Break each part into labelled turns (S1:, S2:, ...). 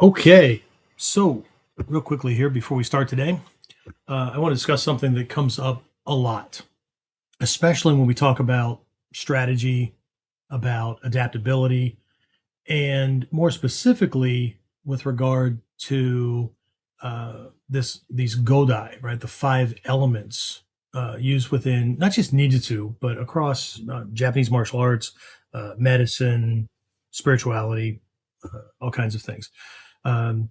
S1: Okay, so real quickly here before we start today, I want to discuss something that comes up a lot, especially when we talk about strategy, about adaptability, and more specifically with regard to these Godai, right? The five elements used within not just Ninjutsu, but across Japanese martial arts, medicine, spirituality, all kinds of things. Um,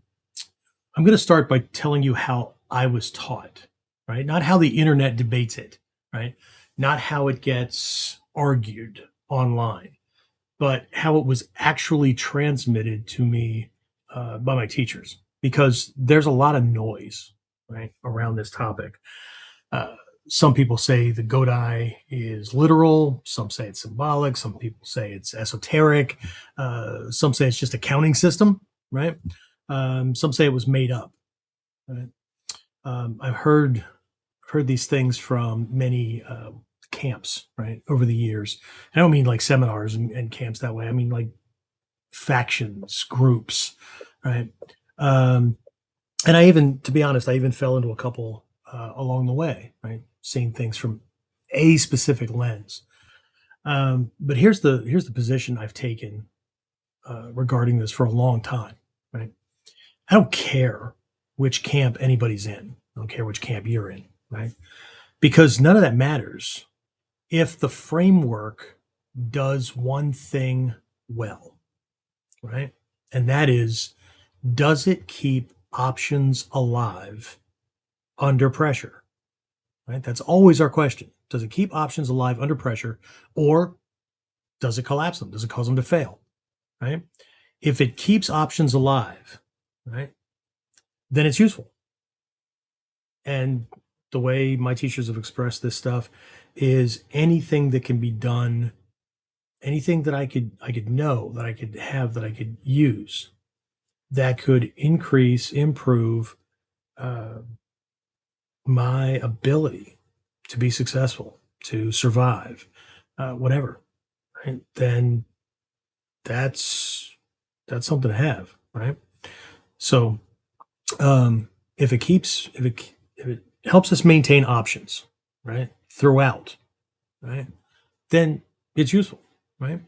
S1: I'm going to start by telling you how I was taught, right? Not how the internet debates it, right? Not how it gets argued online, but how it was actually transmitted to me by my teachers, because there's a lot of noise, right, around this topic. Uh, some people say the Godai is literal. Some say it's symbolic. Some people say it's esoteric. Some say it's just a counting system, right? Some say it was made up. Right? I've heard these things from many camps, right, over the years. I don't mean like seminars and camps that way. I mean like factions, groups, right? And I even, to be honest, I even fell into a couple along the way, right? Seeing things from a specific lens. But here's the position I've taken regarding this for a long time, right? I don't care which camp anybody's in. I don't care which camp you're in, right? Because none of that matters if the framework does one thing well, right? And that is, does it keep options alive under pressure, right? That's always our question. Does it keep options alive under pressure, or does it collapse them? Does it cause them to fail, right? If it keeps options alive, right, then it's useful. And the way my teachers have expressed this stuff is anything that can be done, anything that I could know, that I could have, that I could use, that could increase, improve my ability to be successful, to survive, whatever, right? Then that's something to have, right? So if it helps us maintain options, right, throughout, right, then it's useful, right?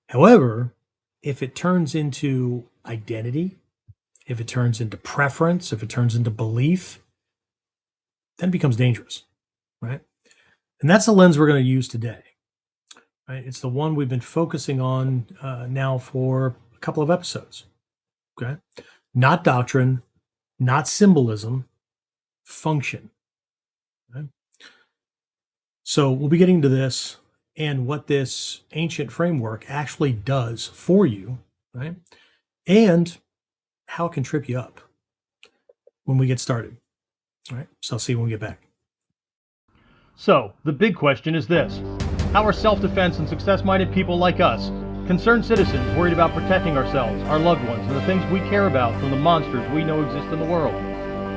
S1: However, if it turns into identity, if it turns into preference, if it turns into belief, then it becomes dangerous, right? And that's the lens we're going to use today, right? It's the one we've been focusing on now for a couple of episodes, okay? Not doctrine, not symbolism, function. Right? So we'll be getting to this and what this ancient framework actually does for you, right? And how it can trip you up when we get started. All right. So I'll see you when we get back.
S2: So, the big question is this: how are self-defense and success-minded people like us, concerned citizens worried about protecting ourselves, our loved ones, and the things we care about from the monsters we know exist in the world?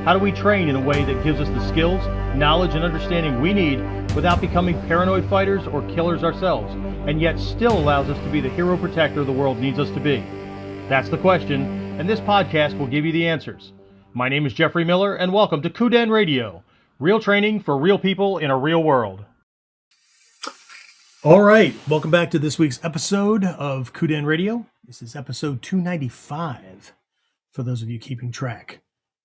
S2: How do we train in a way that gives us the skills, knowledge, and understanding we need without becoming paranoid fighters or killers ourselves, and yet still allows us to be the hero protector the world needs us to be? That's the question, and this podcast will give you the answers. My name is Jeffrey Miller, and welcome to KUDEN Radio, real training for real people in a real world.
S1: All right. Welcome back to this week's episode of KUDEN Radio. This is episode 295, for those of you keeping track.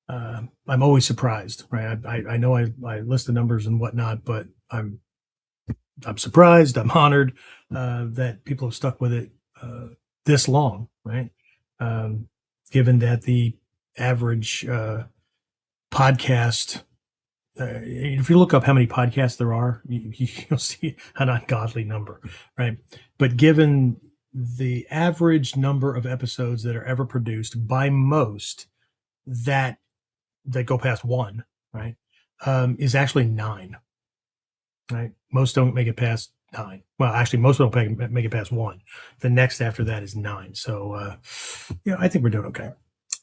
S1: I'm always surprised, right? I know I list the numbers and whatnot, but I'm surprised, I'm honored that people have stuck with it this long, right? Given that the average podcast, if you look up how many podcasts there are, you'll see an ungodly number, right? But given the average number of episodes that are ever produced by most that go past one, right, is actually 9, right? Most don't make it past 9. Well, actually, most don't make it past 1. The next after that is 9. So, I think we're doing okay.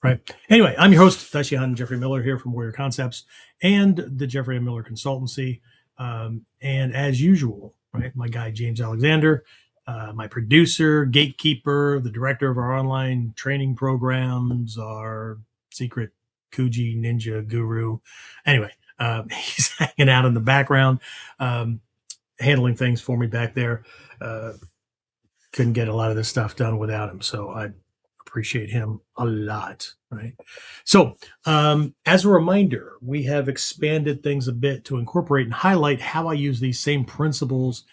S1: Right. Anyway, I'm your host, dai-shihan Jeffrey Miller, here from Warrior Concepts and the Jeffrey M. Miller Consultancy. And as usual, right, my guy, James Alexander, my producer, gatekeeper, the director of our online training programs, our secret Kuji ninja guru. Anyway, he's hanging out in the background, handling things for me back there. Couldn't get a lot of this stuff done without him, so I appreciate him a lot, right? So, as a reminder, we have expanded things a bit to incorporate and highlight how I use these same principles,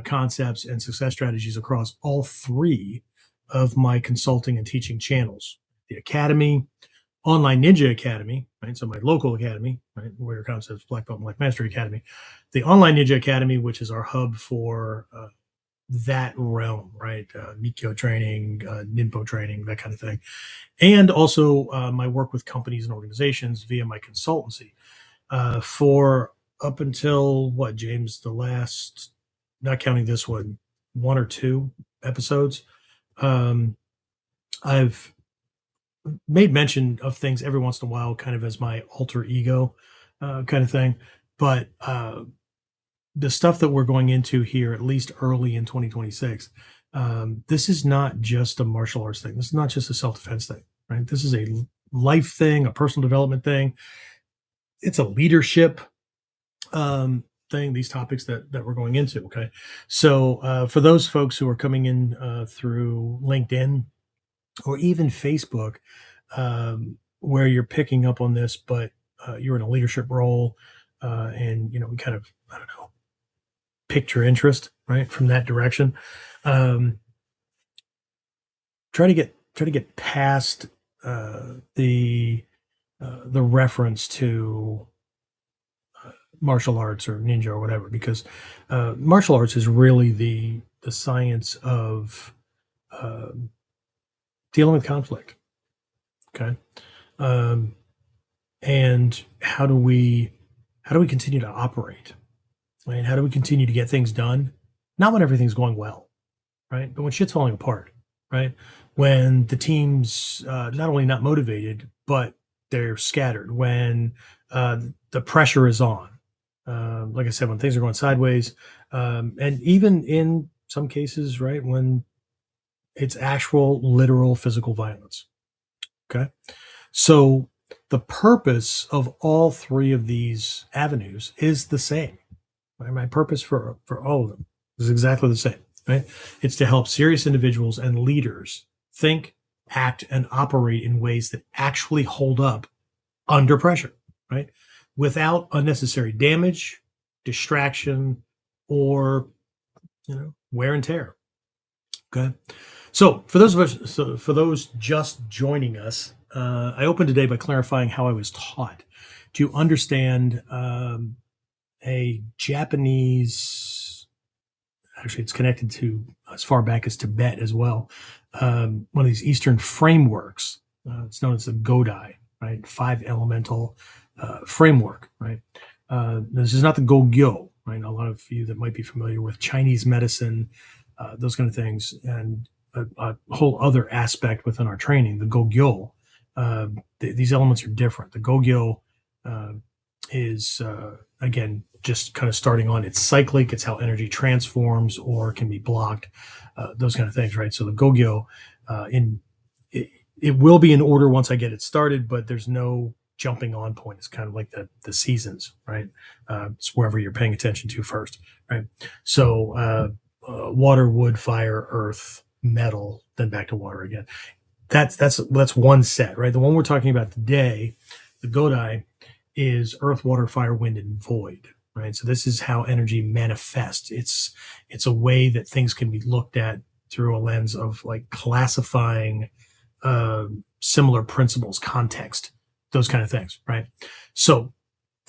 S1: concepts, and success strategies across all three of my consulting and teaching channels: the Academy, Online Ninja Academy, right? So my local academy, right? Warrior Concepts, Black Belt, Black Mastery Academy, the Online Ninja Academy, which is our hub for that realm, right? Nikyo training, Ninpo training, that kind of thing. And also my work with companies and organizations via my consultancy for up until what, James, the last, not counting this one or two episodes. I've made mention of things every once in a while, kind of as my alter ego kind of thing. But the stuff that we're going into here, at least early in 2026, this is not just a martial arts thing. This is not just a self-defense thing, right? This is a life thing, a personal development thing. It's a leadership thing, these topics that we're going into, okay? So for those folks who are coming in through LinkedIn or even Facebook, where you're picking up on this, but you're in a leadership role, and, you know, we kind of, I don't know, picked your interest, right, from that direction. Try to get past the reference to martial arts or ninja or whatever, because martial arts is really the science of dealing with conflict. Okay, and how do we continue to operate? Right? How do we continue to get things done? Not when everything's going well, right? But when shit's falling apart, right? When the team's not only not motivated, but they're scattered. When the pressure is on. Like I said, when things are going sideways, and even in some cases, right, when it's actual, literal physical violence. Okay. So the purpose of all three of these avenues is the same. Right? My purpose for all of them is exactly the same, right? It's to help serious individuals and leaders think, act, and operate in ways that actually hold up under pressure, right? Without unnecessary damage, distraction, or, you know, wear and tear. Okay. So for those just joining us, I opened today by clarifying how I was taught to understand a Japanese, actually it's connected to as far back as Tibet as well, one of these Eastern frameworks. It's known as the Godai, right? 5 elemental framework, right? This is not the Gogyo, right? A lot of you that might be familiar with Chinese medicine, those kind of things, and a whole other aspect within our training, the Gogyo. These elements are different. The Gogyo is, again, just kind of starting on, it's cyclic. It's how energy transforms or can be blocked, those kind of things, right? So the Gogyo, it will be in order once I get it started, but there's no jumping on point. It's kind of like the seasons, right? It's wherever you're paying attention to first, right? So water, wood, fire, earth, metal, then back to water again. That's one set, right? The one we're talking about today, the Godai, is earth, water, fire, wind, and void, right? So this is how energy manifests. It's a way that things can be looked at through a lens of like classifying similar principles, context, those kind of things, right? So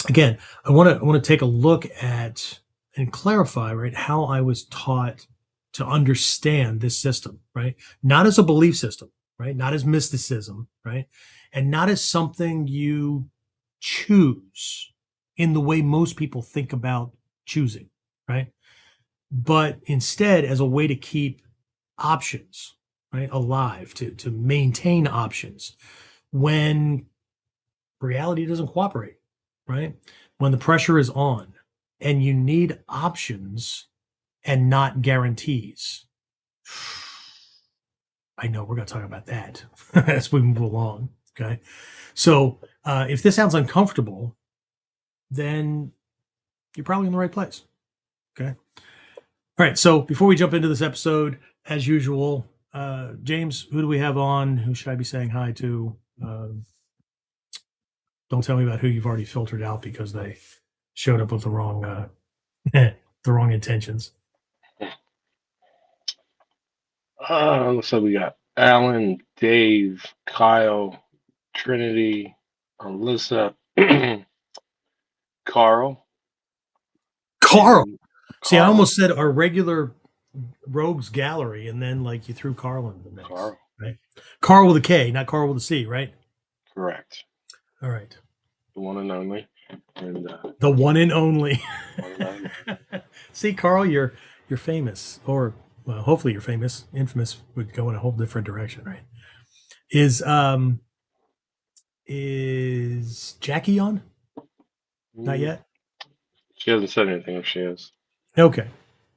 S1: again, I want to take a look at and clarify, right, how I was taught to understand this system, right? Not as a belief system, right? Not as mysticism, right? And not as something you choose in the way most people think about choosing, right? But instead as a way to keep options, right, alive, to maintain options when reality doesn't cooperate, right? When the pressure is on and you need options and not guarantees, I know we're going to talk about that as we move along. Okay. So if this sounds uncomfortable, then you're probably in the right place. Okay. All right. So before we jump into this episode, as usual, James, who do we have on? Who should I be saying hi to? Don't tell me about who you've already filtered out because they showed up with the wrong the wrong intentions.
S3: Looks like we got Alan, Dave, Kyle, Trinity, Alyssa, Carl.
S1: Carl.
S3: and
S1: See, I
S3: Carl.
S1: almost said our regular rogues gallery, and then like you threw Carl in the mix.
S3: Carl.
S1: Right? Carl with a K, not Carl with a C, right?
S3: Correct.
S1: All right.
S3: The one and only. And
S1: The one and only.
S3: one and only.
S1: See, Carl, you're famous, or hopefully you're famous. Infamous would go in a whole different direction, right? Is Jackie on? Not yet.
S3: She hasn't said anything if she is.
S1: Okay.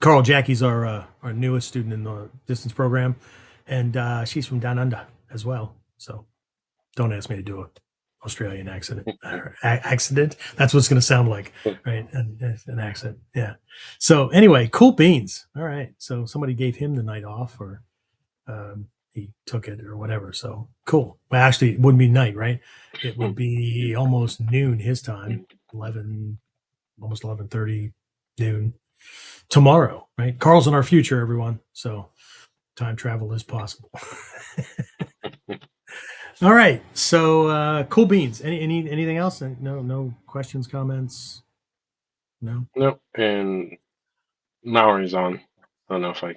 S1: Carl, Jackie's our newest student in the distance program, and she's from down under as well. So don't ask me to do a Australian accent. Accident. That's what it's going to sound like, right? An accent. Yeah. So anyway, cool beans. All right. So somebody gave him the night off, or he took it, or whatever. So cool. Well, actually, it wouldn't be night, right? It would be almost noon his time, almost 11:30 noon tomorrow, right? Carl's in our future, everyone. So time travel is possible. All right. So cool beans. Anything else? No questions, comments? No.
S3: Nope. And Mallory's on. I don't know if I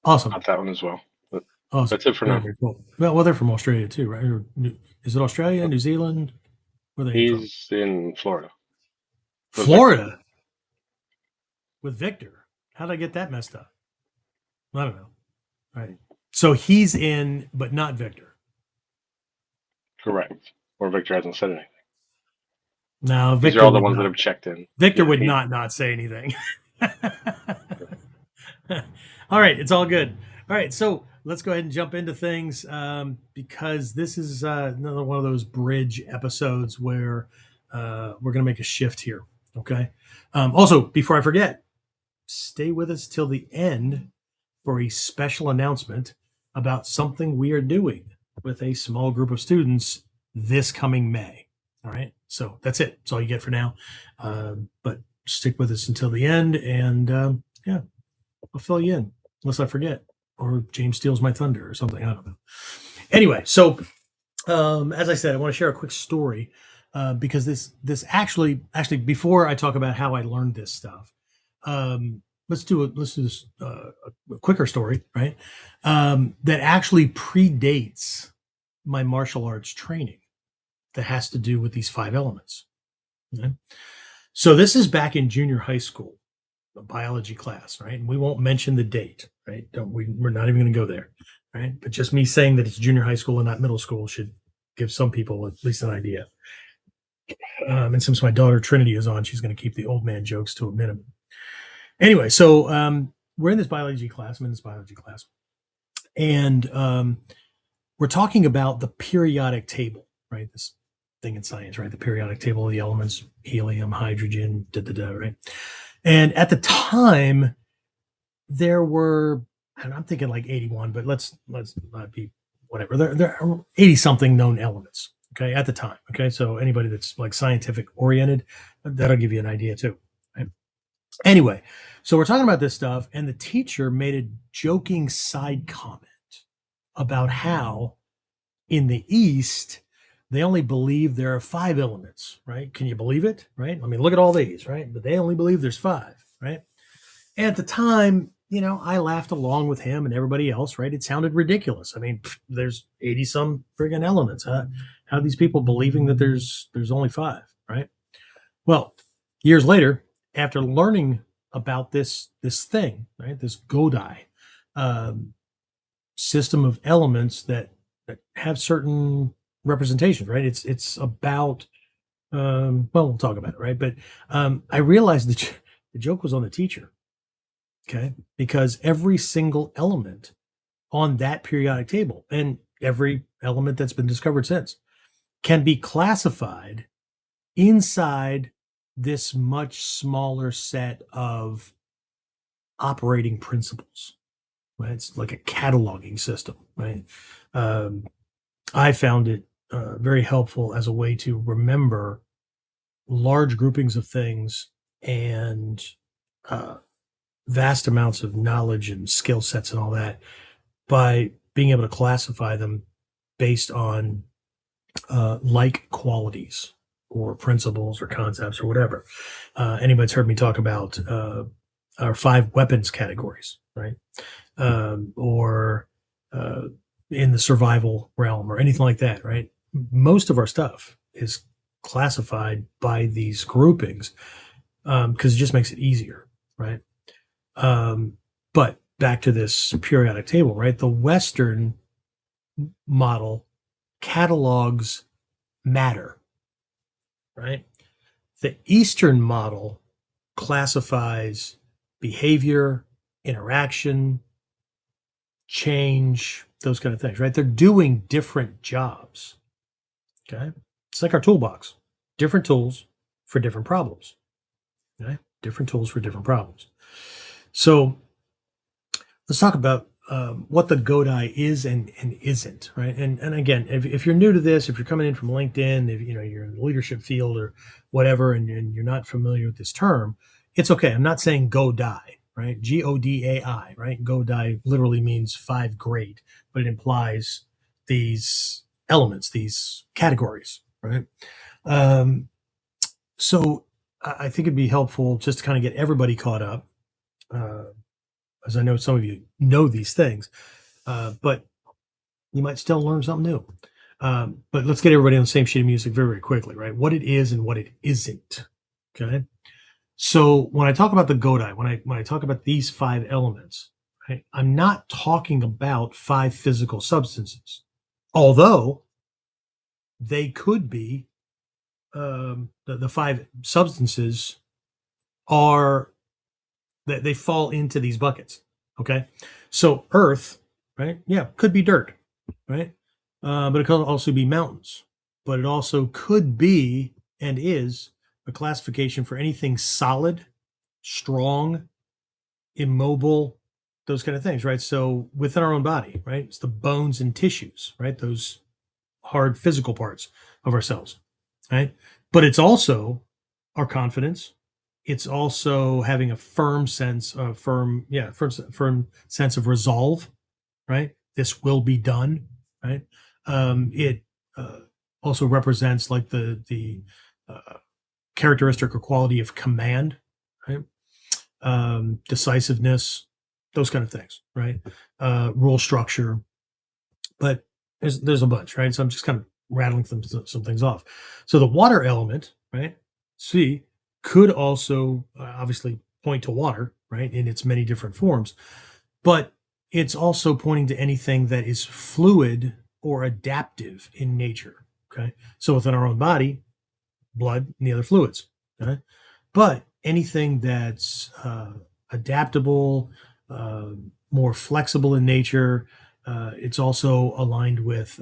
S1: Awesome.
S3: got that one as well. But
S1: Awesome.
S3: that's it for now.
S1: Very cool. Well, they're from Australia too, right? Or is it Australia, New Zealand? Where are they from?
S3: He's in Florida.
S1: Florida. With Victor. How did I get that messed up? I don't know. All right. So he's in, but not Victor.
S3: Correct. Or Victor hasn't said anything.
S1: No,
S3: These
S1: Victor.
S3: are all the
S1: would
S3: ones
S1: not.
S3: that have checked in.
S1: Victor
S3: Yeah,
S1: would
S3: he-
S1: not say anything. All right, it's all good. All right, so let's go ahead and jump into things because this is another one of those bridge episodes where we're going to make a shift here. Okay. Also, before I forget, stay with us till the end for a special announcement about something we are doing with a small group of students this coming May. All right. So that's it. That's all you get for now. But stick with us until the end, and yeah, I'll fill you in unless I forget or James steals my thunder or something. I don't know. Anyway, so as I said, I want to share a quick story because this actually before I talk about how I learned this stuff, let's do this a quicker story, right? That actually predates my martial arts training. That has to do with these 5 elements. Okay? So this is back in junior high school, a biology class, right? And we won't mention the date, right? We're not even going to go there, right? But just me saying that it's junior high school and not middle school should give some people at least an idea. And since my daughter Trinity is on, she's going to keep the old man jokes to a minimum. Anyway, so we're in this biology class. I'm in this biology class. And we're talking about the periodic table, right? This thing in science, right? The periodic table of the elements, helium, hydrogen, right? And at the time, there were, and I'm thinking like 81, but let's not be whatever. There are 80 something known elements, okay, at the time. Okay, so anybody that's like scientific oriented, that'll give you an idea too. Right? Anyway, so we're talking about this stuff, and the teacher made a joking side comment about how in the East, they only believe there are 5 elements, right? Can you believe it, right? I mean, look at all these, right? But they only believe there's 5, right? And at the time, I laughed along with him and everybody else, right? It sounded ridiculous. I mean, there's 80 some friggin' elements. How are these people believing that there's only 5, right? Well, years later, after learning about this thing, right? This Godai system of elements that have certain representations, right? It's about, well, we'll talk about it, right? But I realized that the joke was on the teacher. Okay. Because every single element on that periodic table and every element that's been discovered since can be classified inside this much smaller set of operating principles. Right? It's like a cataloging system, right? Um, I found it very helpful as a way to remember large groupings of things and uh, vast amounts of knowledge and skill sets and all that by being able to classify them based on like qualities or principles or concepts or whatever. Anybody's heard me talk about our 5 weapons categories, right? Or in the survival realm or anything like that, right? Most of our stuff is classified by these groupings because it just makes it easier, right? But back to this periodic table, right? The Western model catalogs matter, right? The Eastern model classifies behavior, interaction, change, those kind of things, right? They're doing different jobs. Okay. It's like our toolbox, different tools for different problems. Okay. Different tools for different problems. So let's talk about what the Godai is and isn't, right? And again, if you're new to this, if you're coming in from LinkedIn, if you're in the leadership field or whatever, and you're not familiar with this term, it's okay. I'm not saying Godai, right? Godai, right? Godai literally means 5 grade, but it implies these elements, these categories, right? So I think it'd be helpful just to kind of get everybody caught up. As I know some of you know these things, but you might still learn something new. But let's get everybody on the same sheet of music very, very quickly, right? What it is and what it isn't. Okay. So when I talk about the Godai, when I talk about these 5 elements, right, I'm not talking about 5 physical substances, although they could be. The 5 substances are that they fall into these buckets. Okay. So earth, right? Yeah, could be dirt, right? But it could also be mountains. But it also could be and is a classification for anything solid, strong, immobile, those kind of things, right? So within our own body, right? It's the bones and tissues, right? Those hard physical parts of ourselves, right? But it's also our confidence, it's also having a firm sense of firm sense of resolve, right? This will be done, right? It also represents like the characteristic or quality of command, right? Decisiveness, those kind of things, right? Rule structure, but there's a bunch, right? So I'm just kind of rattling some things off. So the water element, right? C could also obviously point to water, right, in its many different forms, but it's also pointing to anything that is fluid or adaptive in nature. Okay, so within our own body, blood and the other fluids. Okay, but anything that's adaptable, more flexible in nature, it's also aligned with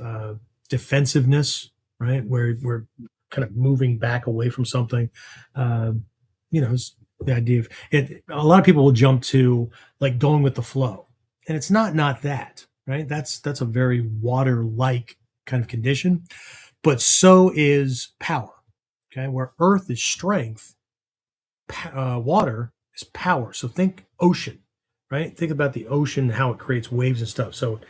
S1: defensiveness, right, where we're kind of moving back away from something. It's the idea of it. A lot of people will jump to like going with the flow, and it's not that, right? That's a very water-like kind of condition, but so is power. Okay, where earth is strength, water is power. So think ocean, right? Think about the ocean, how it creates waves and stuff. So it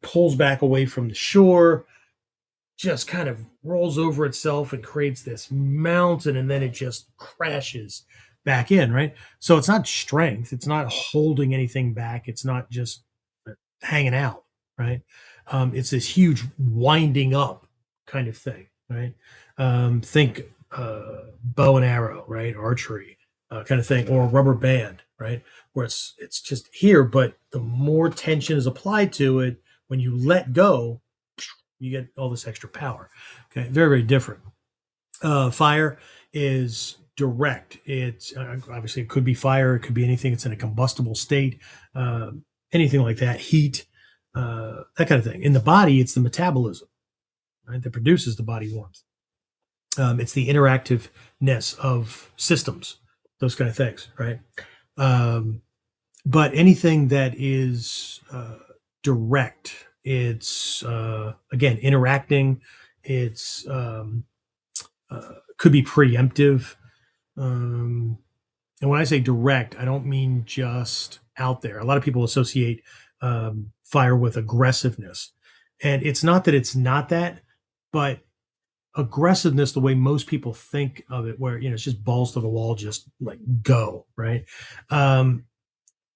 S1: pulls back away from the shore, just kind of rolls over itself and creates this mountain, and then it just crashes back in, right? So it's not strength, it's not holding anything back, it's not just hanging out, right? It's this huge winding up kind of thing, right? Think bow and arrow, right? Archery kind of thing, or rubber band, right? Where it's just here, but the more tension is applied to it, when you let go, you get all this extra power. Okay, very, very different. Fire is direct. It's obviously it could be fire, it could be anything. It's in a combustible state, anything like that, heat, that kind of thing. In the body, it's the metabolism, right, that produces the body warmth. It's the interactiveness of systems, those kind of things, right? But anything that is direct, it's again interacting. It's could be preemptive. And when I say direct, I don't mean just out there. A lot of people associate fire with aggressiveness, and it's not that it's not that, but aggressiveness, the way most people think of it, where it's just balls to the wall, just like go, right?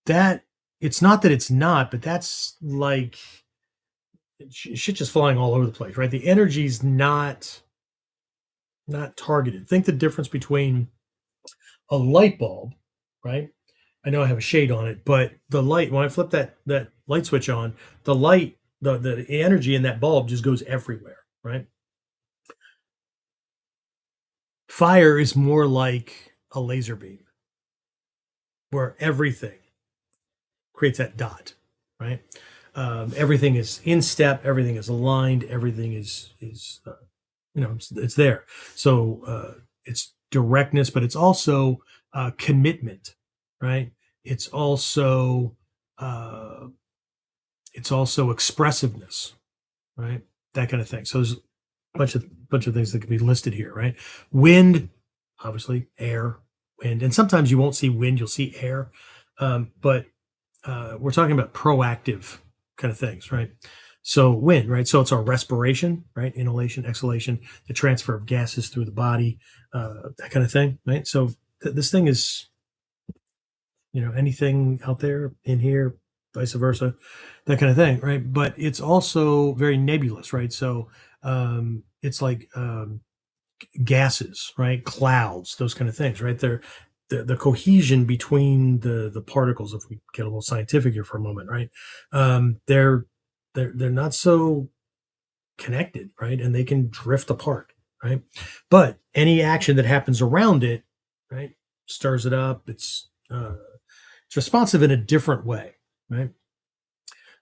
S1: That it's not that it's not, but that's like shit just flying all over the place, right? The energy's not targeted. Think the difference between a light bulb, right? I know I have a shade on it, but the light, when I flip that light switch on, the light, the energy in that bulb just goes everywhere, right? Fire is more like a laser beam, where everything creates that dot, right? Everything is in step, everything is aligned, everything is it's there. So it's directness, but it's also commitment, right? It's also expressiveness, right? That kind of thing. So there's a bunch of things that can be listed here, right? Wind, obviously, air, wind, and sometimes you won't see wind, you'll see air, but we're talking about proactive kind of things, right? So wind, right? So it's our respiration, right? Inhalation, exhalation, the transfer of gases through the body, that kind of thing, right? So this thing is, anything out there, in here, vice versa, that kind of thing, right? But it's also very nebulous, right? So it's like gases, right? Clouds, those kind of things, right? They're the cohesion between the particles, if we get a little scientific here for a moment, right? They're not so connected, right? And they can drift apart, right? But any action that happens around it, right, stirs it up. It's responsive in a different way, right?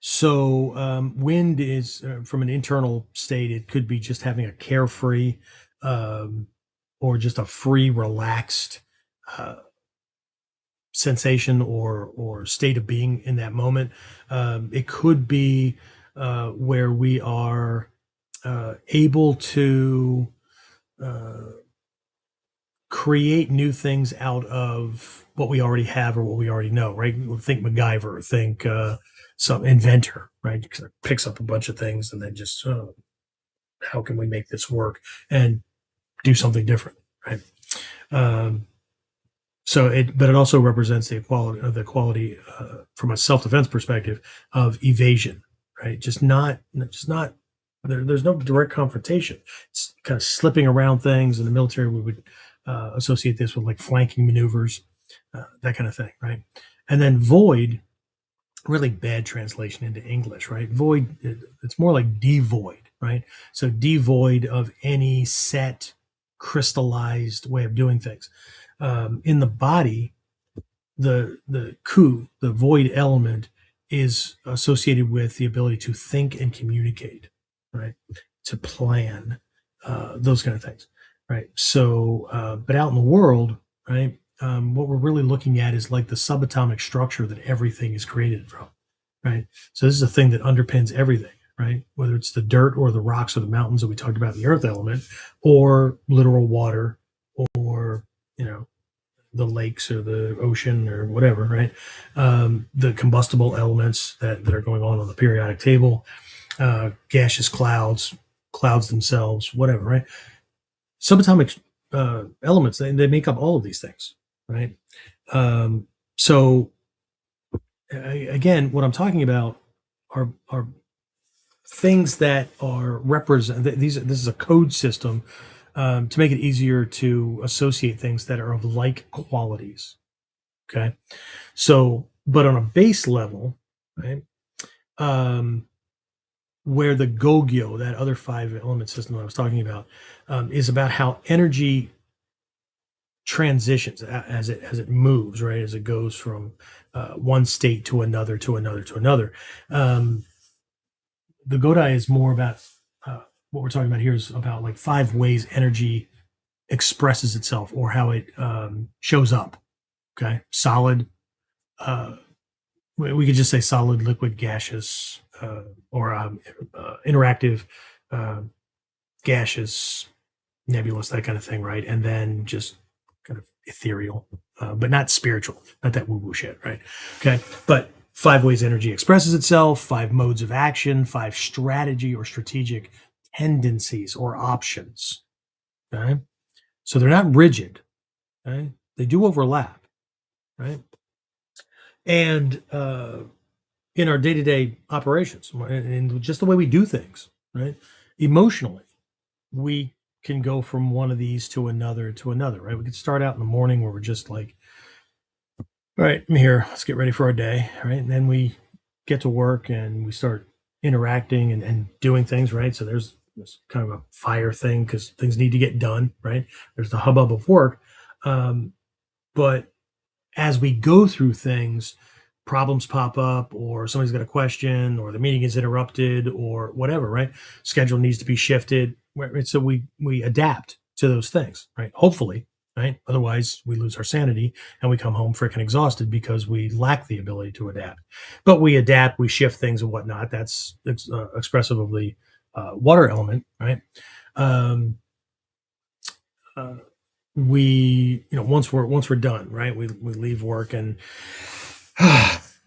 S1: So wind is from an internal state. It could be just having a carefree or just a free, relaxed sensation or state of being in that moment. It could be where we are able to create new things out of what we already have or what we already know, right? Think MacGyver, think some inventor, right? Picks up a bunch of things and then just, how can we make this work and do something different, right? But it also represents the quality from a self-defense perspective of evasion, right? Just not there's no direct confrontation. It's kind of slipping around things. In the military, we would associate this with like flanking maneuvers, that kind of thing, right? And then void, really bad translation into English, right? Void, it's more like devoid, right? So devoid of any set, crystallized way of doing things. In the body, the ku, the void element, is associated with the ability to think and communicate, right? To plan, those kind of things, right? So, but out in the world, right, what we're really looking at is like the subatomic structure that everything is created from, right? So this is a thing that underpins everything, right? Whether it's the dirt or the rocks or the mountains that we talked about, the earth element, or literal water, or the lakes or the ocean or whatever, right? The combustible elements that are going on the periodic table, gaseous clouds themselves, whatever, right? Subatomic elements, they make up all of these things, right? So again, what I'm talking about are things that are represent. This is a code system to make it easier to associate things that are of like qualities. Okay, so but on a base level, right? Where the Gogyo, that other 5 element system I was talking about, is about how energy transitions as it moves, right? As it goes from one state to another, to another, to another. The Godai is more about what we're talking about here is about like 5 ways energy expresses itself or how it shows up. Okay, solid. We could just say solid, liquid, gaseous, or interactive, gaseous, nebulous, that kind of thing, right? And then just kind of ethereal, but not spiritual, not that woo-woo shit, right? Okay, but 5 ways energy expresses itself, 5 modes of action, 5 strategy or strategic tendencies or options. Okay, so they're not rigid. Okay, they do overlap, right? And in our day-to-day operations and just the way we do things, right? Emotionally, we can go from one of these to another, right? We could start out in the morning where we're just like, all right, I'm here, let's get ready for our day, right? And then we get to work and we start interacting and doing things, right? So there's kind of a fire thing because things need to get done, right? There's the hubbub of work. But as we go through things, problems pop up, or somebody's got a question, or the meeting is interrupted, or whatever, right? Schedule needs to be shifted. Right? So we adapt to those things, right? Hopefully, right? Otherwise, we lose our sanity and we come home freaking exhausted because we lack the ability to adapt. But we adapt, we shift things and whatnot. That's expressive of the water element, right? We, once we're done, right? We leave work and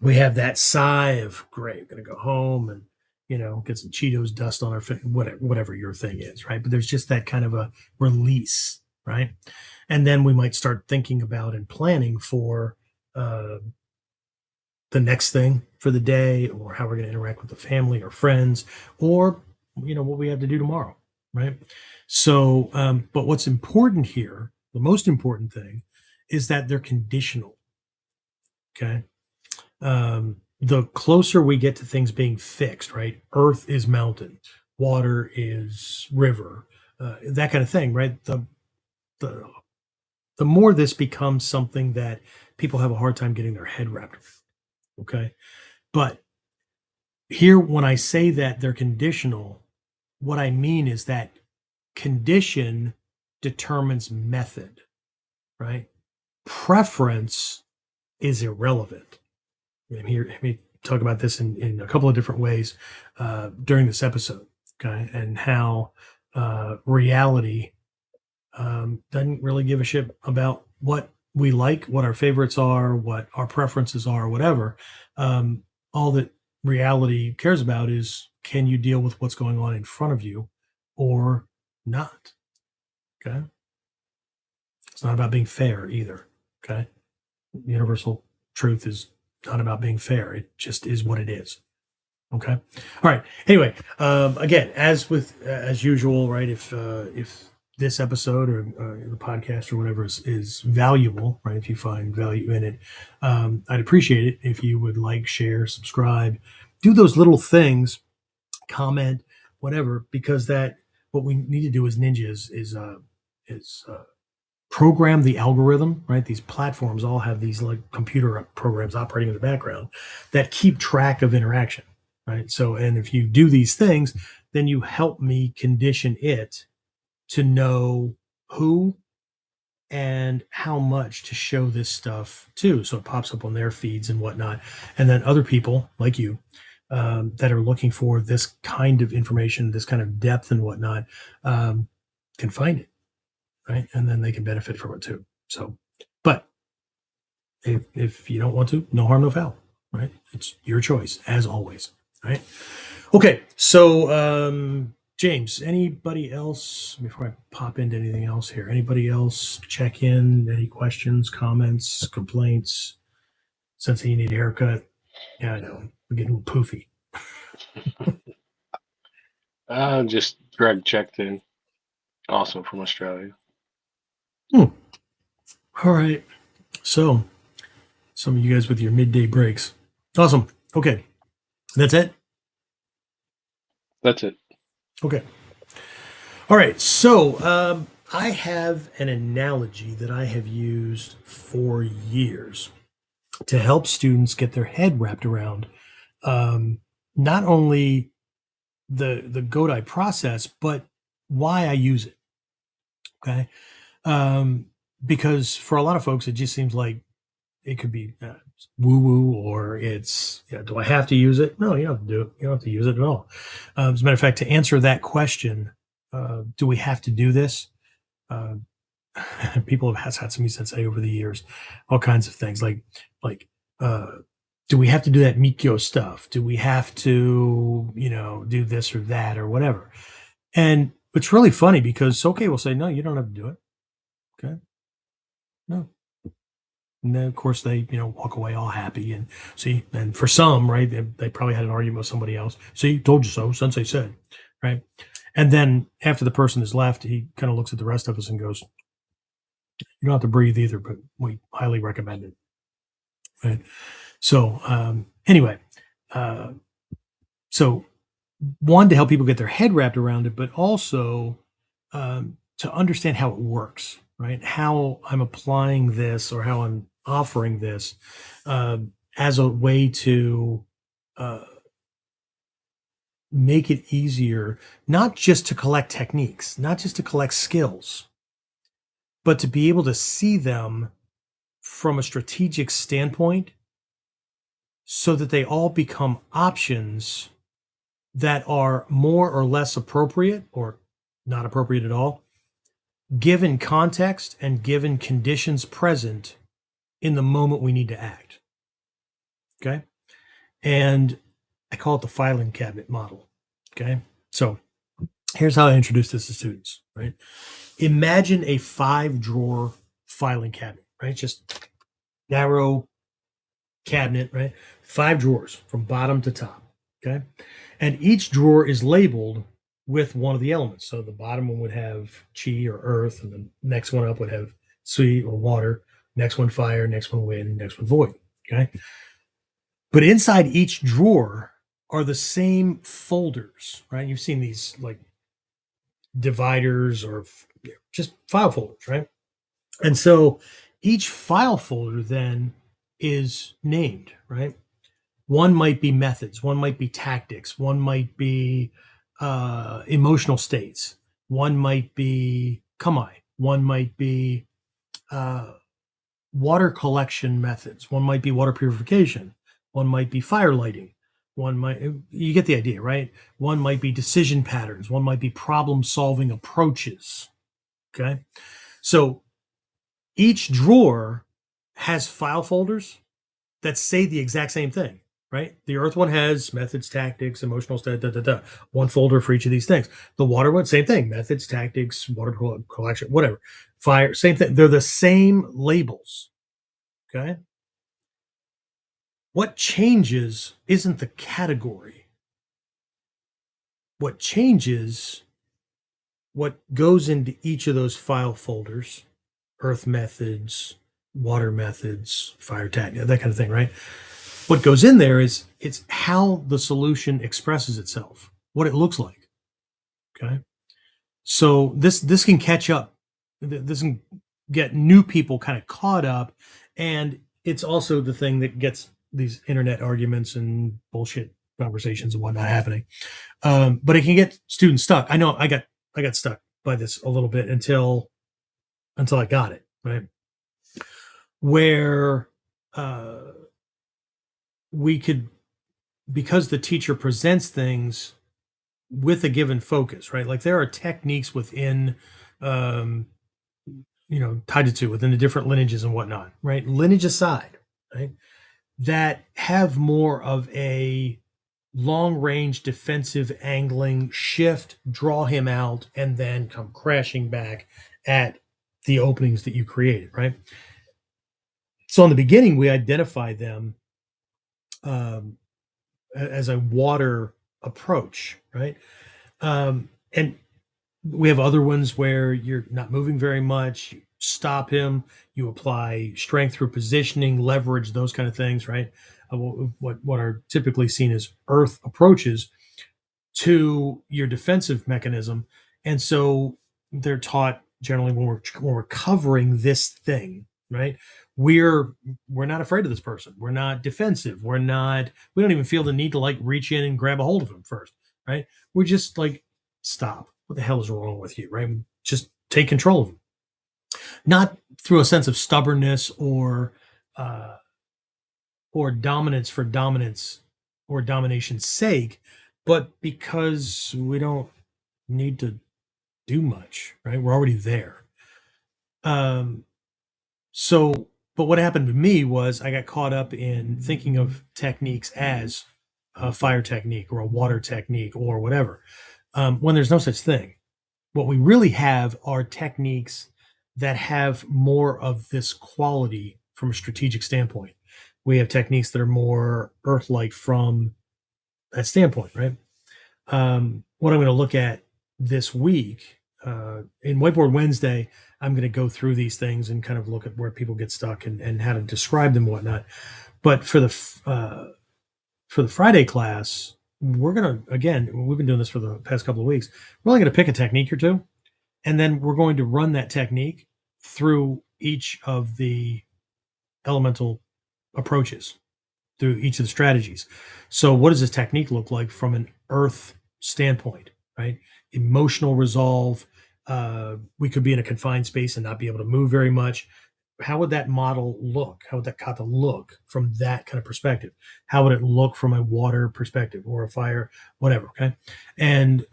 S1: we have that sigh of great, gonna go home and get some Cheetos dust on our face, whatever your thing is, right? But there's just that kind of a release, right? And then we might start thinking about and planning for the next thing for the day, or how we're going to interact with the family or friends, or what we have to do tomorrow, right? So, but what's important here, the most important thing, is that they're conditional. Okay. The closer we get to things being fixed, right? Earth is mountain, water is river, that kind of thing, right? The more this becomes something that people have a hard time getting their head wrapped around. Okay. But here, when I say that they're conditional, what I mean is that condition determines method, right? Preference is irrelevant. And here, let me talk about this in a couple of different ways during this episode, okay? And how reality doesn't really give a shit about what we like, what our favorites are, what our preferences are, whatever. All that reality cares about is, can you deal with what's going on in front of you or not? Okay. It's not about being fair either. Okay. Universal truth is not about being fair. It just is what it is. Okay. All right. Anyway, again, as usual, right? If this episode or the podcast or whatever is valuable, right? If you find value in it, I'd appreciate it if you would like, share, subscribe, do those little things, comment, whatever, because what we need to do as ninjas is program the algorithm, right? These platforms all have these like computer programs operating in the background that keep track of interaction, right? So, and if you do these things, then you help me condition it to know who and how much to show this stuff to. So it pops up on their feeds and whatnot. And then other people like you that are looking for this kind of information, this kind of depth and whatnot, can find it. Right. And then they can benefit from it too. So, but if you don't want to, no harm, no foul. Right. It's your choice, as always. Right. Okay. So, James, anybody else, before I pop into anything else here, anybody else check in? Any questions, comments, complaints? Sensing you need a haircut? Yeah, I know. We're getting poofy.
S3: Just Greg checked in, also from Australia.
S1: All right. So, some of you guys with your midday breaks. Awesome. Okay. That's it?
S3: That's it.
S1: Okay. All right. So, I have an analogy that I have used for years to help students get their head wrapped around not only the Godai process, but why I use it. Okay. Um, because for a lot of folks, it just seems like it could be woo woo, or it's, do I have to use it? No, you don't have to do it. You don't have to use it at all. As a matter of fact, to answer that question, do we have to do this? Uh, People have had some say over the years, all kinds of things like, uh, do we have to do that Mikyo stuff? Do we have to, do this or that or whatever? And it's really funny because Soke will say, no, you don't have to do it. Okay. No. And then of course they, walk away all happy and see, and for some, right, they probably had an argument with somebody else. See, told you so, sensei said, right? And then after the person is left, he kind of looks at the rest of us and goes, you don't have to breathe either, but we highly recommend it. Right. So anyway, so one, to help people get their head wrapped around it, but also to understand how it works, right? How I'm applying this or how I'm offering this as a way to make it easier, not just to collect techniques, not just to collect skills, but to be able to see them from a strategic standpoint so that they all become options that are more or less appropriate or not appropriate at all, given context and given conditions present in the moment we need to act. Okay. And I call it the filing cabinet model. Okay. So here's how I introduce this to students, right? Imagine a 5-drawer filing cabinet, right? Just narrow cabinet, right? 5 drawers from bottom to top. Okay. And each drawer is labeled with one of the elements. So the bottom one would have chi or earth, and the next one up would have sui or water, next one fire, next one wind, next one void. Okay. But inside each drawer are the same folders, right? You've seen these like dividers or just file folders, right? And so each file folder then is named, right? One might be methods, one might be tactics, one might be emotional states, one might be kamai, one might be water collection methods, one might be water purification, one might be fire lighting, one might, you get the idea, right? One might be decision patterns, one might be problem solving approaches. Okay. So each drawer has file folders that say the exact same thing, right? The earth one has methods, tactics, emotional state, one folder for each of these things. The water one, same thing, methods, tactics, water collection, whatever. Fire, same thing. They're the same labels. Okay. What changes isn't the category. What changes, what goes into each of those file folders, earth methods, water methods, fire tactics, that kind of thing, right? What goes in there is it's how the solution expresses itself, what it looks like. Okay. So this can catch up. This can get new people kind of caught up. And it's also the thing that gets these internet arguments and bullshit conversations and whatnot happening. But it can get students stuck. I know I got stuck by this a little bit until I got it, right? Where we could, because the teacher presents things with a given focus, right? Like there are techniques within, taijutsu, within the different lineages and whatnot, right? Lineage aside, right? That have more of a long range defensive angling shift, draw him out, and then come crashing back at the openings that you created, right? So in the beginning, we identify them as a water approach, right? And we have other ones where you're not moving very much, you stop him, you apply strength through positioning, leverage, those kind of things, right? What are typically seen as earth approaches to your defensive mechanism. And so they're taught generally when we're covering this thing, right? We're not afraid of this person. We're not defensive. We don't even feel the need to like reach in and grab a hold of him first, right? We're just like, stop. What the hell is wrong with you, right? Just take control of him. Not through a sense of stubbornness or dominance for dominance or domination's sake, but because we don't need to do much, right? We're already there. But what happened to me was I got caught up in thinking of techniques as a fire technique or a water technique or whatever, when there's no such thing. What we really have are techniques that have more of this quality from a strategic standpoint. We have techniques that are more earth-like from that standpoint, right? What I'm going to look at this week in Whiteboard Wednesday, I'm going to go through these things and kind of look at where people get stuck and how to describe them and whatnot. But for the Friday class, we're going to, again, we've been doing this for the past couple of weeks. We're only going to pick a technique or two, and then we're going to run that technique through each of the elemental approaches, through each of the strategies. So what does this technique look like from an earth standpoint, right? Emotional resolve. We could be in a confined space and not be able to move very much. How would that model look? How would that kata look from that kind of perspective? How would it look from a water perspective or a fire, whatever, okay? And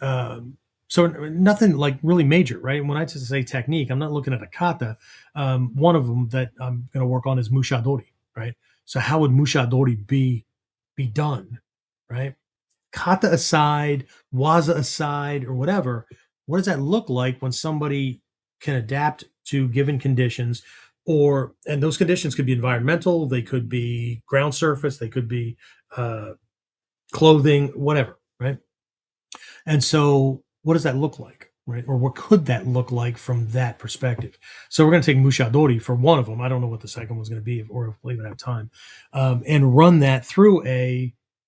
S1: so nothing like really major, right? When I just say technique, I'm not looking at a kata. One of them that I'm going to work on is mushadori, right? So how would mushadori be done, right? Kata aside, waza aside, or whatever, what does that look like when somebody can adapt to given conditions? And those conditions could be environmental, they could be ground surface, they could be clothing, whatever, right? And so what does that look like, right? Or what could that look like from that perspective? So we're going to take mushadori for one of them. I don't know what the second one's going to be, or if we'll even have time, and run that through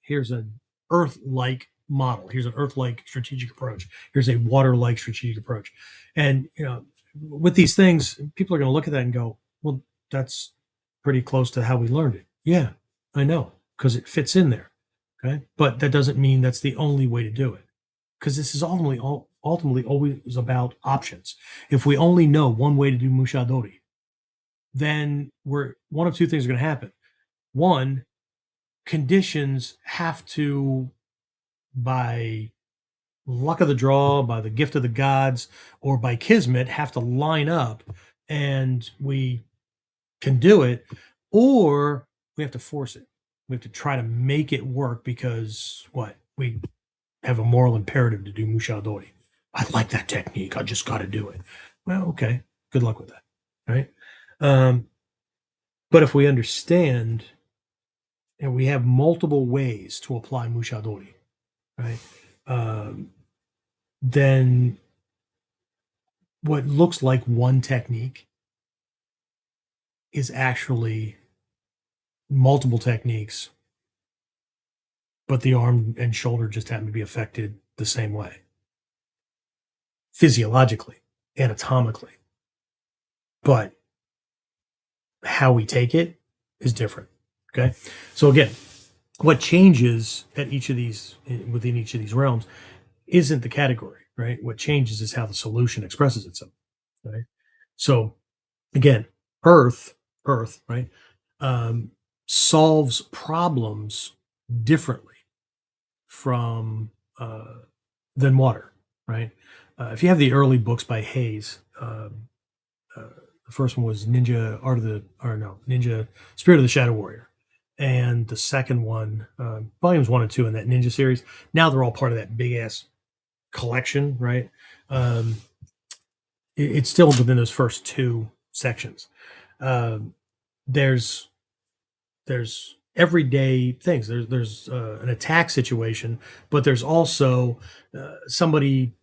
S1: here's an earth-like model. Here's an earth-like strategic approach. Here's a water-like strategic approach. And, with these things, people are going to look at that and go, well, that's pretty close to how we learned it. Yeah, I know, because it fits in there. Okay. But that doesn't mean that's the only way to do it, because this is ultimately always about options. If we only know one way to do mushadori, then one of two things are going to happen. One, conditions have to, by luck of the draw, by the gift of the gods, or by kismet, have to line up and we can do it, or we have to force it. We have to try to make it work because we have a moral imperative to do mushadori. I like that technique. I just got to do it. Well, okay. Good luck with that. Right. But if we understand and we have multiple ways to apply mushadori, right? Then what looks like one technique is actually multiple techniques, but the arm and shoulder just happen to be affected the same way, physiologically, anatomically. But how we take it is different. Okay. So again, what changes within each of these realms isn't the category, right? What changes is how the solution expresses itself, right? So again, earth, right, solves problems differently than water, right? If you have the early books by Hayes, the first one was Ninja Spirit of the Shadow Warrior. And the second one, volumes 1 and 2 in that Ninja series, now they're all part of that big ass collection, right? It's still within those first two sections. There's everyday things. There's an attack situation, but there's also somebody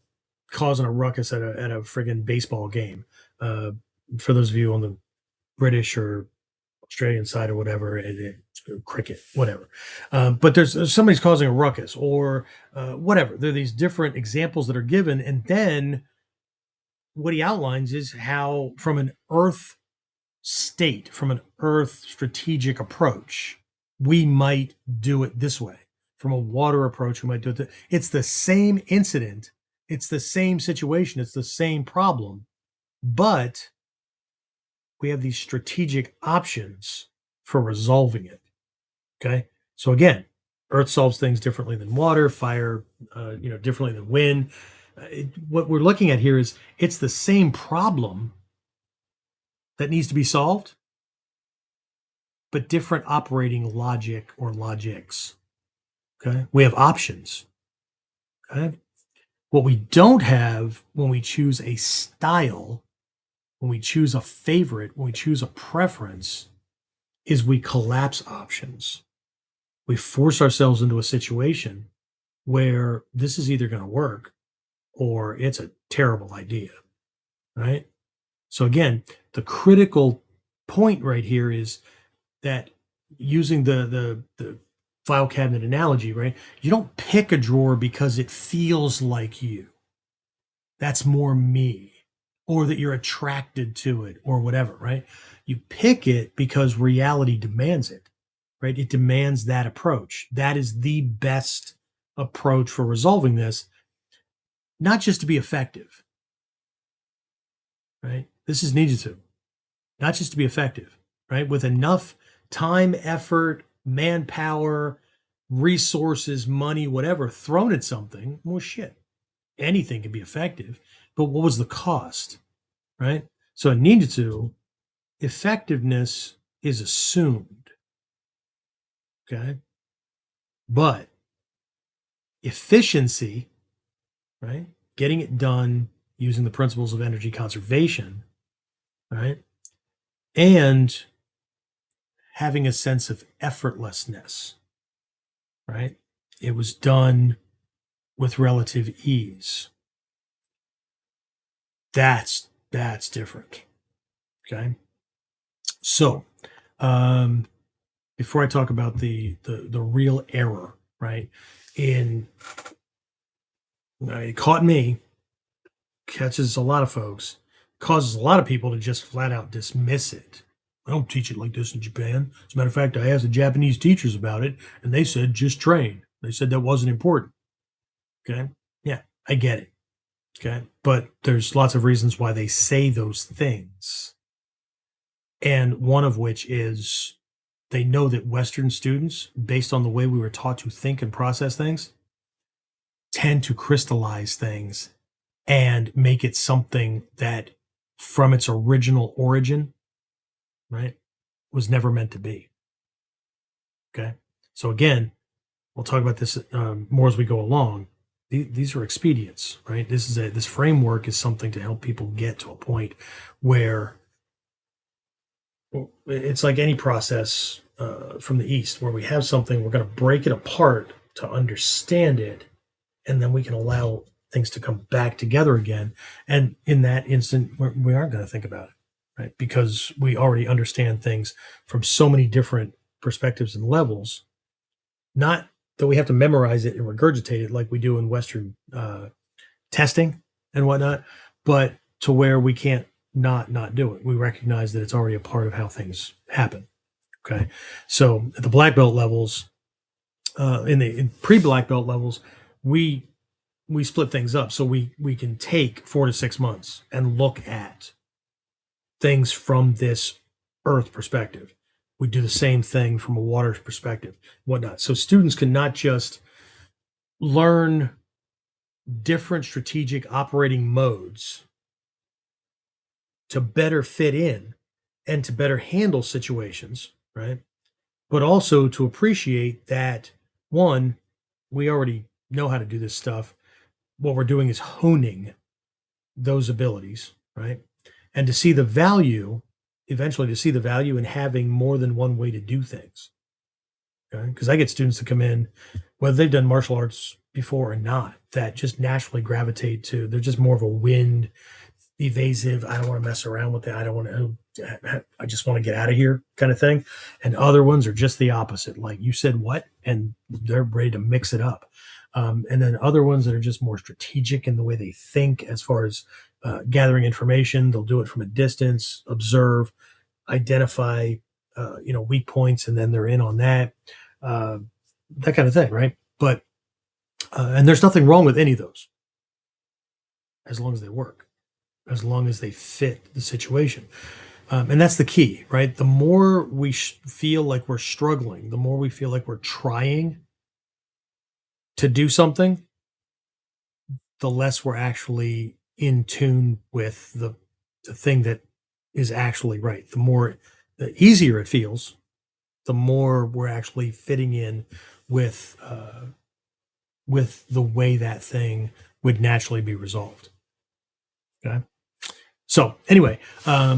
S1: causing a ruckus at a friggin' baseball game. For those of you on the British or Australian side or whatever, cricket, whatever. But there's somebody's causing a ruckus or whatever. There are these different examples that are given, and then what he outlines is how, from an earth state, from an earth strategic approach, we might do it this way. From a water approach, we might do it. It's the same incident, it's the same situation, it's the same problem, but we have these strategic options for resolving it. Okay. So again, earth solves things differently than water, fire, differently than wind. What we're looking at here is it's the same problem that needs to be solved, but different operating logic or logics. Okay. We have options. Okay. What we don't have when we choose a style, when we choose a favorite, when we choose a preference, is we collapse options. We force ourselves into a situation where this is either going to work or it's a terrible idea, right? So again, the critical point right here is that, using the file cabinet analogy, right? You don't pick a drawer because it feels like you. That's more me, or that you're attracted to it, or whatever, right? You pick it because reality demands it, right? It demands that approach. That is the best approach for resolving this, not just to be effective, right? This is needed to, not just to be effective, right? With enough time, effort, manpower, resources, money, whatever, thrown at something, well, shit, anything can be effective. But what was the cost, right? So in needed to, effectiveness is assumed, okay? But efficiency, right? Getting it done using the principles of energy conservation, right? And having a sense of effortlessness, right? It was done with relative ease. That's different. Okay. So, before I talk about the real error, right? It caught me, catches a lot of folks, causes a lot of people to just flat out dismiss it. I don't teach it like this in Japan. As a matter of fact, I asked the Japanese teachers about it, and they said just train. They said that wasn't important. Okay. Yeah, I get it. Okay. But there's lots of reasons why they say those things. And one of which is they know that Western students, based on the way we were taught to think and process things, tend to crystallize things and make it something that, from its original origin, right, was never meant to be. Okay. So again, we'll talk about this more as we go along. These are expedients, right? This framework is something to help people get to a point where it's like any process from the East, where we have something, we're going to break it apart to understand it, and then we can allow things to come back together again. And in that instant, we aren't going to think about it, right? Because we already understand things from so many different perspectives and levels. Not that we have to memorize it and regurgitate it like we do in Western testing and whatnot, but to where we can't not do it. We recognize that it's already a part of how things happen. Okay. So at the black belt levels, in pre-black belt levels, we split things up. So we can take 4 to 6 months and look at things from this earth perspective. We do the same thing from a water perspective, whatnot. So students can not just learn different strategic operating modes to better fit in and to better handle situations, right? But also to appreciate that, one, we already know how to do this stuff. What we're doing is honing those abilities, right? And to see the value, eventually to see the value in having more than one way to do things. Okay? Because I get students that come in, whether they've done martial arts before or not, that just naturally gravitate to, they're just more of a wind, evasive, I don't want to mess around with it, I just want to get out of here kind of thing. And other ones are just the opposite. Like, you said what? And they're ready to mix it up. And then other ones that are just more strategic in the way they think, as far as gathering information. They'll do it from a distance, observe, identify, weak points, and then they're in on that, that kind of thing, right? But and there's nothing wrong with any of those, as long as they work, as long as they fit the situation. And that's the key, right? The more we feel like we're struggling, the more we feel like we're trying to do something, the less we're actually in tune with the thing that is actually right. The easier it feels, the more we're actually fitting in with the way that thing would naturally be resolved. Okay. So anyway,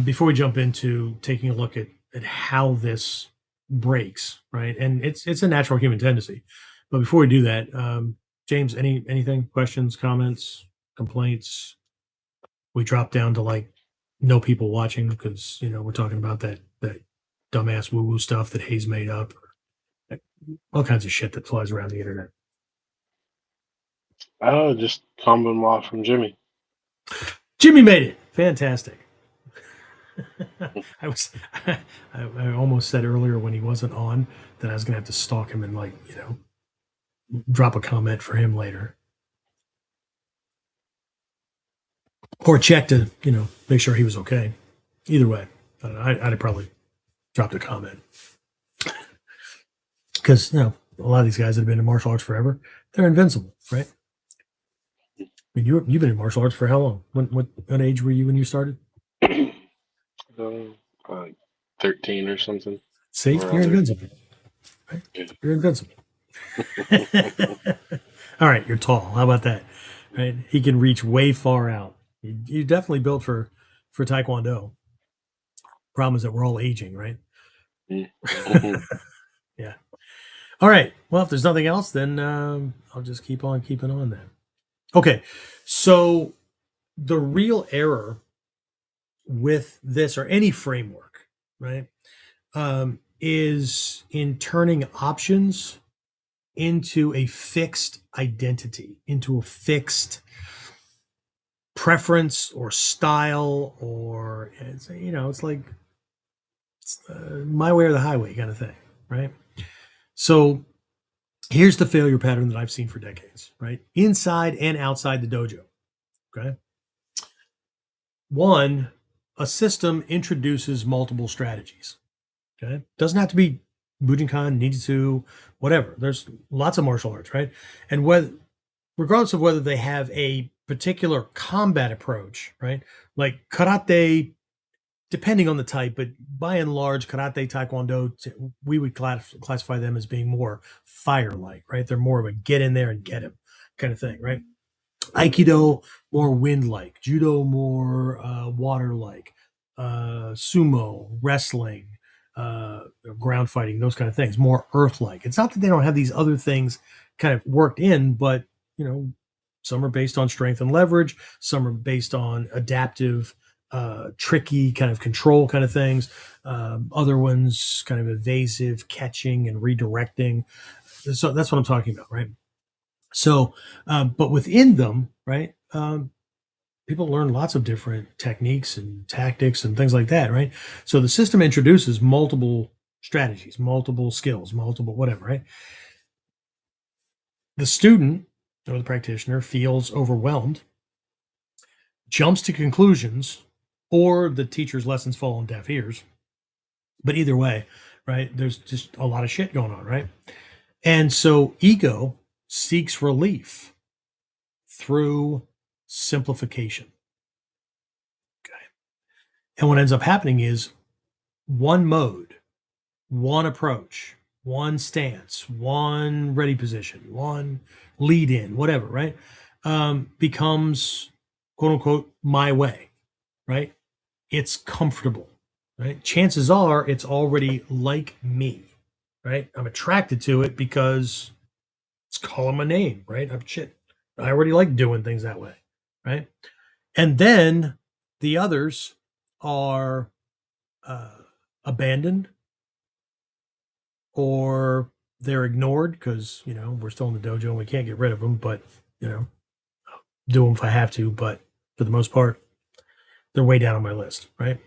S1: before we jump into taking a look at how this breaks, right? And it's a natural human tendency. But before we do that, James, anything, questions, comments, complaints? We drop down to like no people watching because we're talking about that dumbass woo-woo stuff that Hayes made up, all kinds of shit that flies around the internet.
S3: Oh, just common law from Jimmy.
S1: Jimmy made it. Fantastic. I almost said earlier when he wasn't on that I was gonna have to stalk him and drop a comment for him later. Or check to, make sure he was okay. Either way, I'd have probably dropped a comment. Because, a lot of these guys that have been in martial arts forever, they're invincible, right? I mean, you've been in martial arts for how long? What age were you when you started?
S3: 13 or something.
S1: See, you're invincible. Right? Yeah. You're invincible. All right, you're tall. How about that? Right? He can reach way far out. You're definitely built for Taekwondo. Problem is that we're all aging, right?
S3: Mm-hmm.
S1: Yeah. All right. Well, if there's nothing else, then I'll just keep on keeping on then. Okay. So the real error with this or any framework, right, is in turning options into a fixed identity, into a fixed preference or style, or it's like my way or the highway kind of thing, right? So here's the failure pattern that I've seen for decades, right? Inside and outside the dojo. Okay. One, a system introduces multiple strategies. Okay. Doesn't have to be Bujinkan, Ninjutsu, whatever. There's lots of martial arts, right? And regardless of whether they have a particular combat approach, right? Like karate, depending on the type, but by and large, karate, taekwondo, we would classify them as being more fire-like, right? They're more of a get in there and get him kind of thing, right? Aikido, more wind-like. Judo, more water-like. Sumo, wrestling, ground fighting, those kind of things, more earth-like. It's not that they don't have these other things kind of worked in, but, some are based on strength and leverage. Some are based on adaptive, tricky kind of control kind of things. Other ones kind of evasive, catching and redirecting. So that's what I'm talking about, right? So, but within them, right, people learn lots of different techniques and tactics and things like that, right? So the system introduces multiple strategies, multiple skills, multiple whatever, right? The student or the practitioner feels overwhelmed, jumps to conclusions, or the teacher's lessons fall on deaf ears. But either way, right, there's just a lot of shit going on, right? And so ego seeks relief through simplification. Okay. And what ends up happening is one mode, one approach, one stance, one ready position, one lead in, whatever, right? Becomes quote unquote my way, right? It's comfortable, right? Chances are it's already like me, right? I'm attracted to it because it's calling my name, right? I already like doing things that way, right? And then the others are abandoned, or they're ignored because we're still in the dojo and we can't get rid of them, but do them if I have to, but for the most part they're way down on my list, right?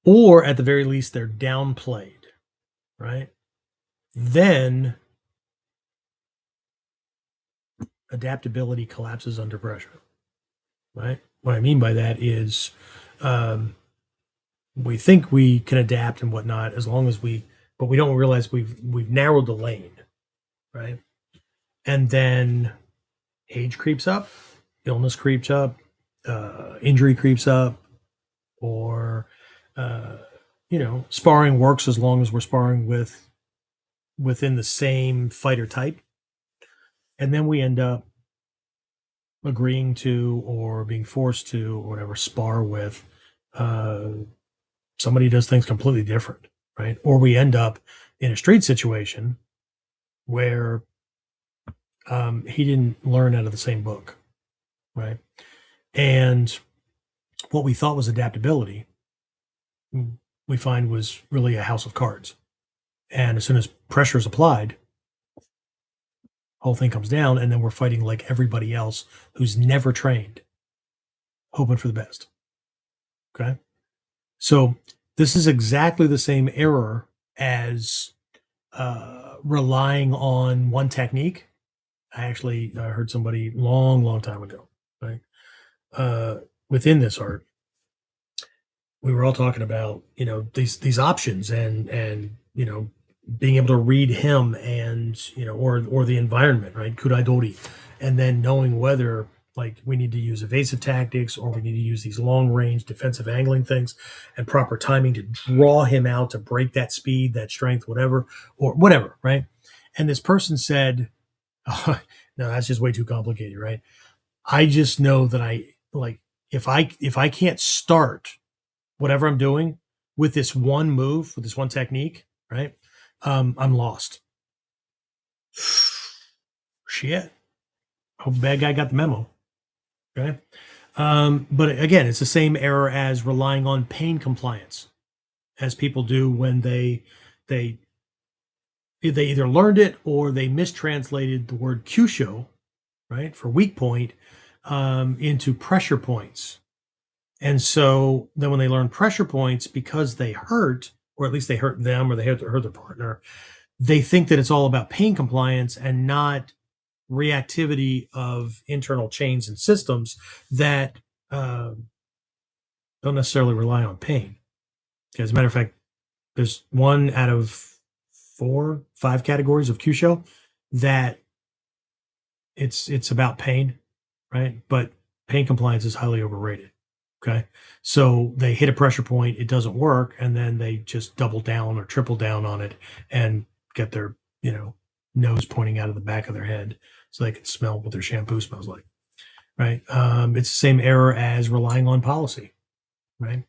S1: Or at the very least, they're downplayed, right? Then adaptability collapses under pressure, right? What I mean by that is we think we can adapt and whatnot as long as but we don't realize we've narrowed the lane, right? And then age creeps up, illness creeps up, injury creeps up, or sparring works as long as we're sparring within the same fighter type, and then we end up agreeing to or being forced to or whatever spar with somebody who does things completely different, right? Or we end up in a street situation where he didn't learn out of the same book, right? And what we thought was adaptability, we find was really a house of cards. And as soon as pressure is applied, whole thing comes down, and then we're fighting like everybody else who's never trained, hoping for the best. Okay. So this is exactly the same error as relying on one technique. I actually heard somebody long time ago, right? Within this art, we were all talking about, these options and being able to read him and, or the environment, right? Kudai, and then knowing whether like we need to use evasive tactics or we need to use these long range defensive angling things and proper timing to draw him out, to break that speed, that strength, whatever, right? And this person said, oh, no, that's just way too complicated, right? I just know that if I can't start whatever I'm doing with this one move, with this one technique, right? I'm lost. Shit. Hope the bad guy got the memo. Okay. But again, it's the same error as relying on pain compliance, as people do when they either learned it or they mistranslated the word Kyusho, right, for weak point, into pressure points. And so then when they learn pressure points, because they hurt, or at least they hurt them or they hurt their partner, they think that it's all about pain compliance and not reactivity of internal chains and systems that don't necessarily rely on pain. As a matter of fact, there's 1 out of 4-5 categories of Kyusho that it's about pain, right? But pain compliance is highly overrated. Okay. So they hit a pressure point, it doesn't work, and then they just double down or triple down on it and get their, nose pointing out of the back of their head so they can smell what their shampoo smells like. Right. It's the same error as relying on policy, right?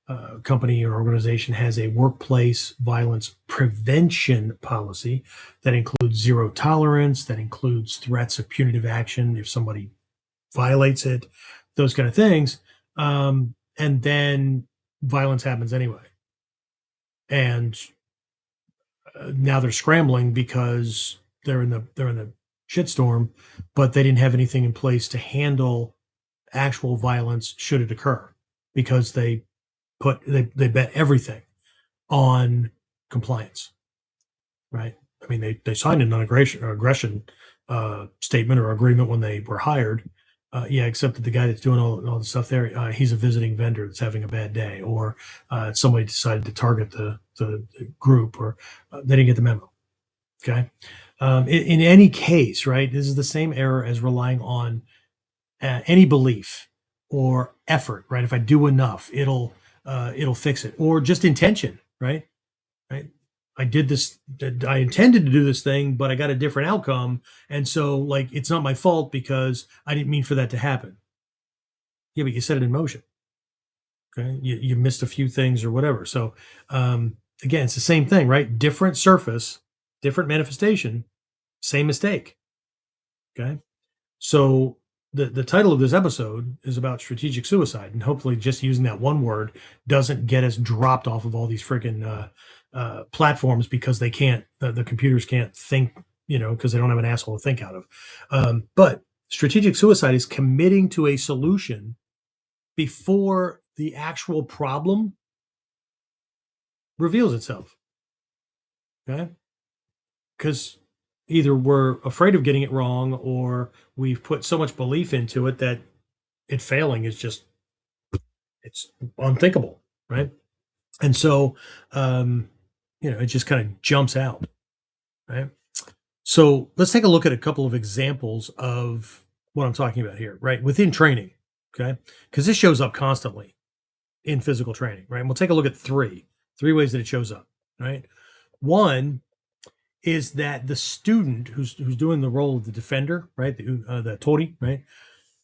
S1: A company or organization has a workplace violence prevention policy that includes zero tolerance, that includes threats of punitive action if somebody violates it, those kind of things. And then violence happens anyway. And now they're scrambling because they're in the shitstorm, but they didn't have anything in place to handle actual violence should it occur, because they bet everything on compliance, right? I mean, they signed a non-aggression statement or agreement when they were hired. Except that the guy that's doing all the stuff there, he's a visiting vendor that's having a bad day, or somebody decided to target the group, or they didn't get the memo. Okay. In any case, right, this is the same error as relying on any belief or effort, right? If I do enough, it'll fix it, or just intention, right? I did this, I intended to do this thing, but I got a different outcome. And so like, it's not my fault because I didn't mean for that to happen. Yeah, but you set it in motion. Okay. You missed a few things or whatever. So, again, it's the same thing, right? Different surface, different manifestation, same mistake. Okay. So the title of this episode is about strategic suicide, and hopefully just using that one word doesn't get us dropped off of all these freaking, platforms because they can't, the computers can't think, because they don't have an asshole to think out of. But strategic suicide is committing to a solution before the actual problem reveals itself. Okay? Because either we're afraid of getting it wrong or we've put so much belief into it that it failing is just, it's unthinkable, right? And so, it just kind of jumps out, right? So let's take a look at a couple of examples of what I'm talking about here, right? Within training, okay? Because this shows up constantly in physical training, right? And we'll take a look at three ways that it shows up, right? One is that the student who's doing the role of the defender, right? The tori, right?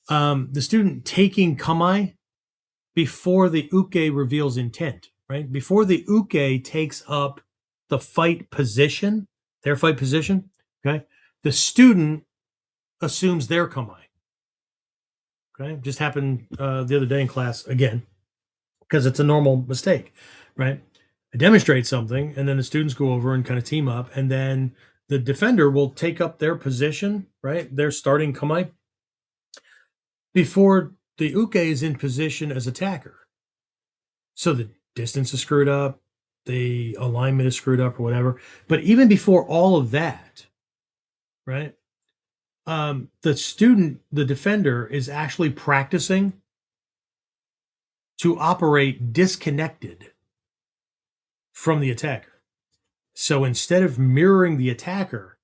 S1: The student taking kamae before the uke reveals intent, right? Before the uke takes up the fight position, their fight position, okay? The student assumes their kamae. Okay, just happened the other day in class again, because it's a normal mistake, right? I demonstrate something, and then the students go over and kind of team up, and then the defender will take up their position, right? Their starting kamae before the uke is in position as attacker. So the distance is screwed up, the alignment is screwed up, or whatever. But even before all of that, right? The student, the defender, is actually practicing to operate disconnected from the attacker. So instead of mirroring the attacker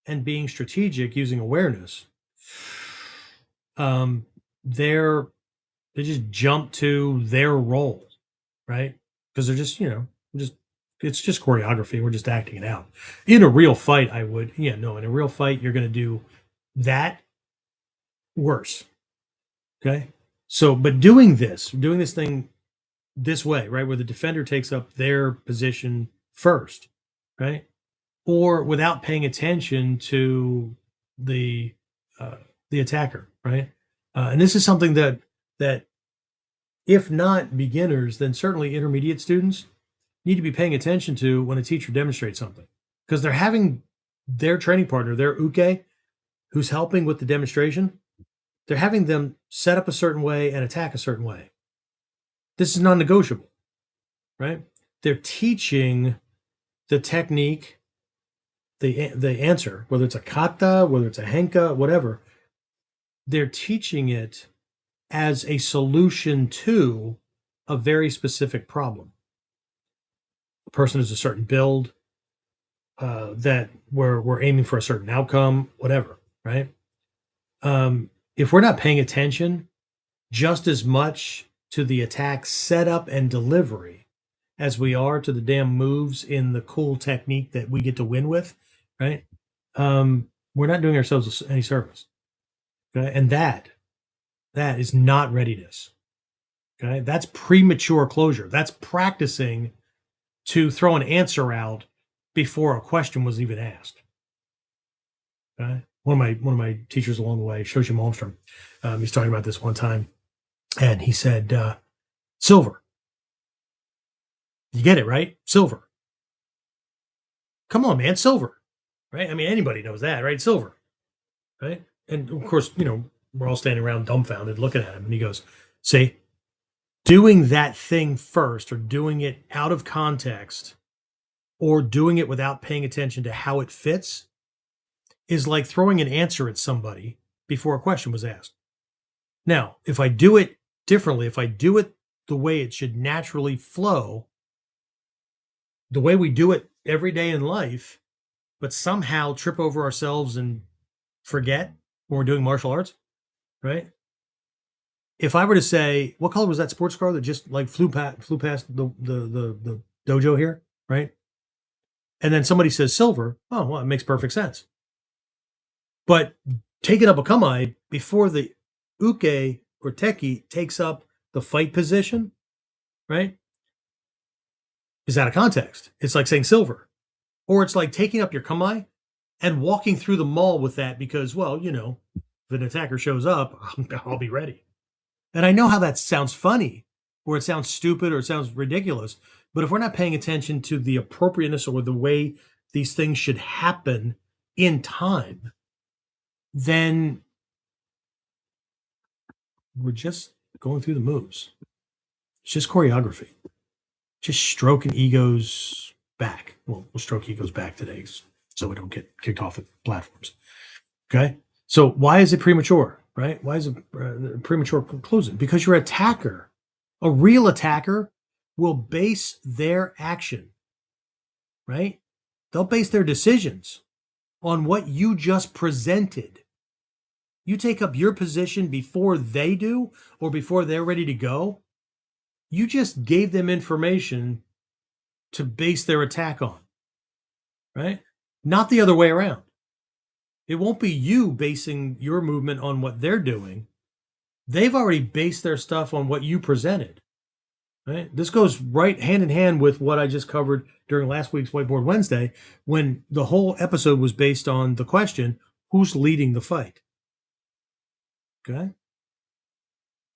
S1: and being strategic using awareness, they just jump to their role, right? Because they're just, it's just choreography. We're just acting it out. In a real fight, in a real fight, you're going to do that worse. Okay. So, but doing this thing this way, right, where the defender takes up their position first, right, or without paying attention to the attacker, right, and this is something that if not beginners, then certainly intermediate students need to be paying attention to when a teacher demonstrates something, because they're having their training partner, their uke, who's helping with the demonstration, they're having them set up a certain way and attack a certain way. This is non-negotiable, right? They're teaching the technique, the answer, whether it's a kata, whether it's a henka, whatever. They're teaching it as a solution to a very specific problem. The person is a certain build, that we're aiming for a certain outcome, whatever, right? If we're not paying attention just as much to the attack setup and delivery as we are to the damn moves in the cool technique that we get to win with, right? We're not doing ourselves any service. Okay, and that is not readiness. Okay, that's premature closure. That's practicing to throw an answer out before a question was even asked. Okay, one of my teachers along the way, Shoshi Malmstrom, he's talking about this one time, and he said, "Silver, you get it right? Silver. Come on, man, silver, right? I mean, anybody knows that, right? Silver, right?" And of course, we're all standing around dumbfounded looking at him, and he goes, "See, doing that thing first, or doing it out of context, or doing it without paying attention to how it fits, is like throwing an answer at somebody before a question was asked. Now, if I do it differently, if I do it the way it should naturally flow, the way we do it every day in life, but somehow trip over ourselves and forget when we're doing martial arts, right? If I were to say, what color was that sports car that just like flew past the dojo here, right? And then somebody says silver, oh, well, it makes perfect sense. But taking up a kamae before the uke or teki takes up the fight position, right, is out of context. It's like saying silver. Or it's like taking up your kamae and walking through the mall with that because, well, if an attacker shows up, I'll be ready. And I know how that sounds funny, or it sounds stupid, or it sounds ridiculous. But if we're not paying attention to the appropriateness or the way these things should happen in time, then we're just going through the moves. It's just choreography. Just stroking egos back. Well, we'll stroke egos back today so we don't get kicked off of platforms. Okay. So why is it premature, right? Why is it premature conclusion? Because your attacker, a real attacker, will base their action, right? They'll base their decisions on what you just presented. You take up your position before they do or before they're ready to go. You just gave them information to base their attack on, right? Not the other way around. It won't be you basing your movement on what they're doing. They've already based their stuff on what you presented, right? This goes right hand in hand with what I just covered during last week's Whiteboard Wednesday, when the whole episode was based on the question, who's leading the fight? Okay.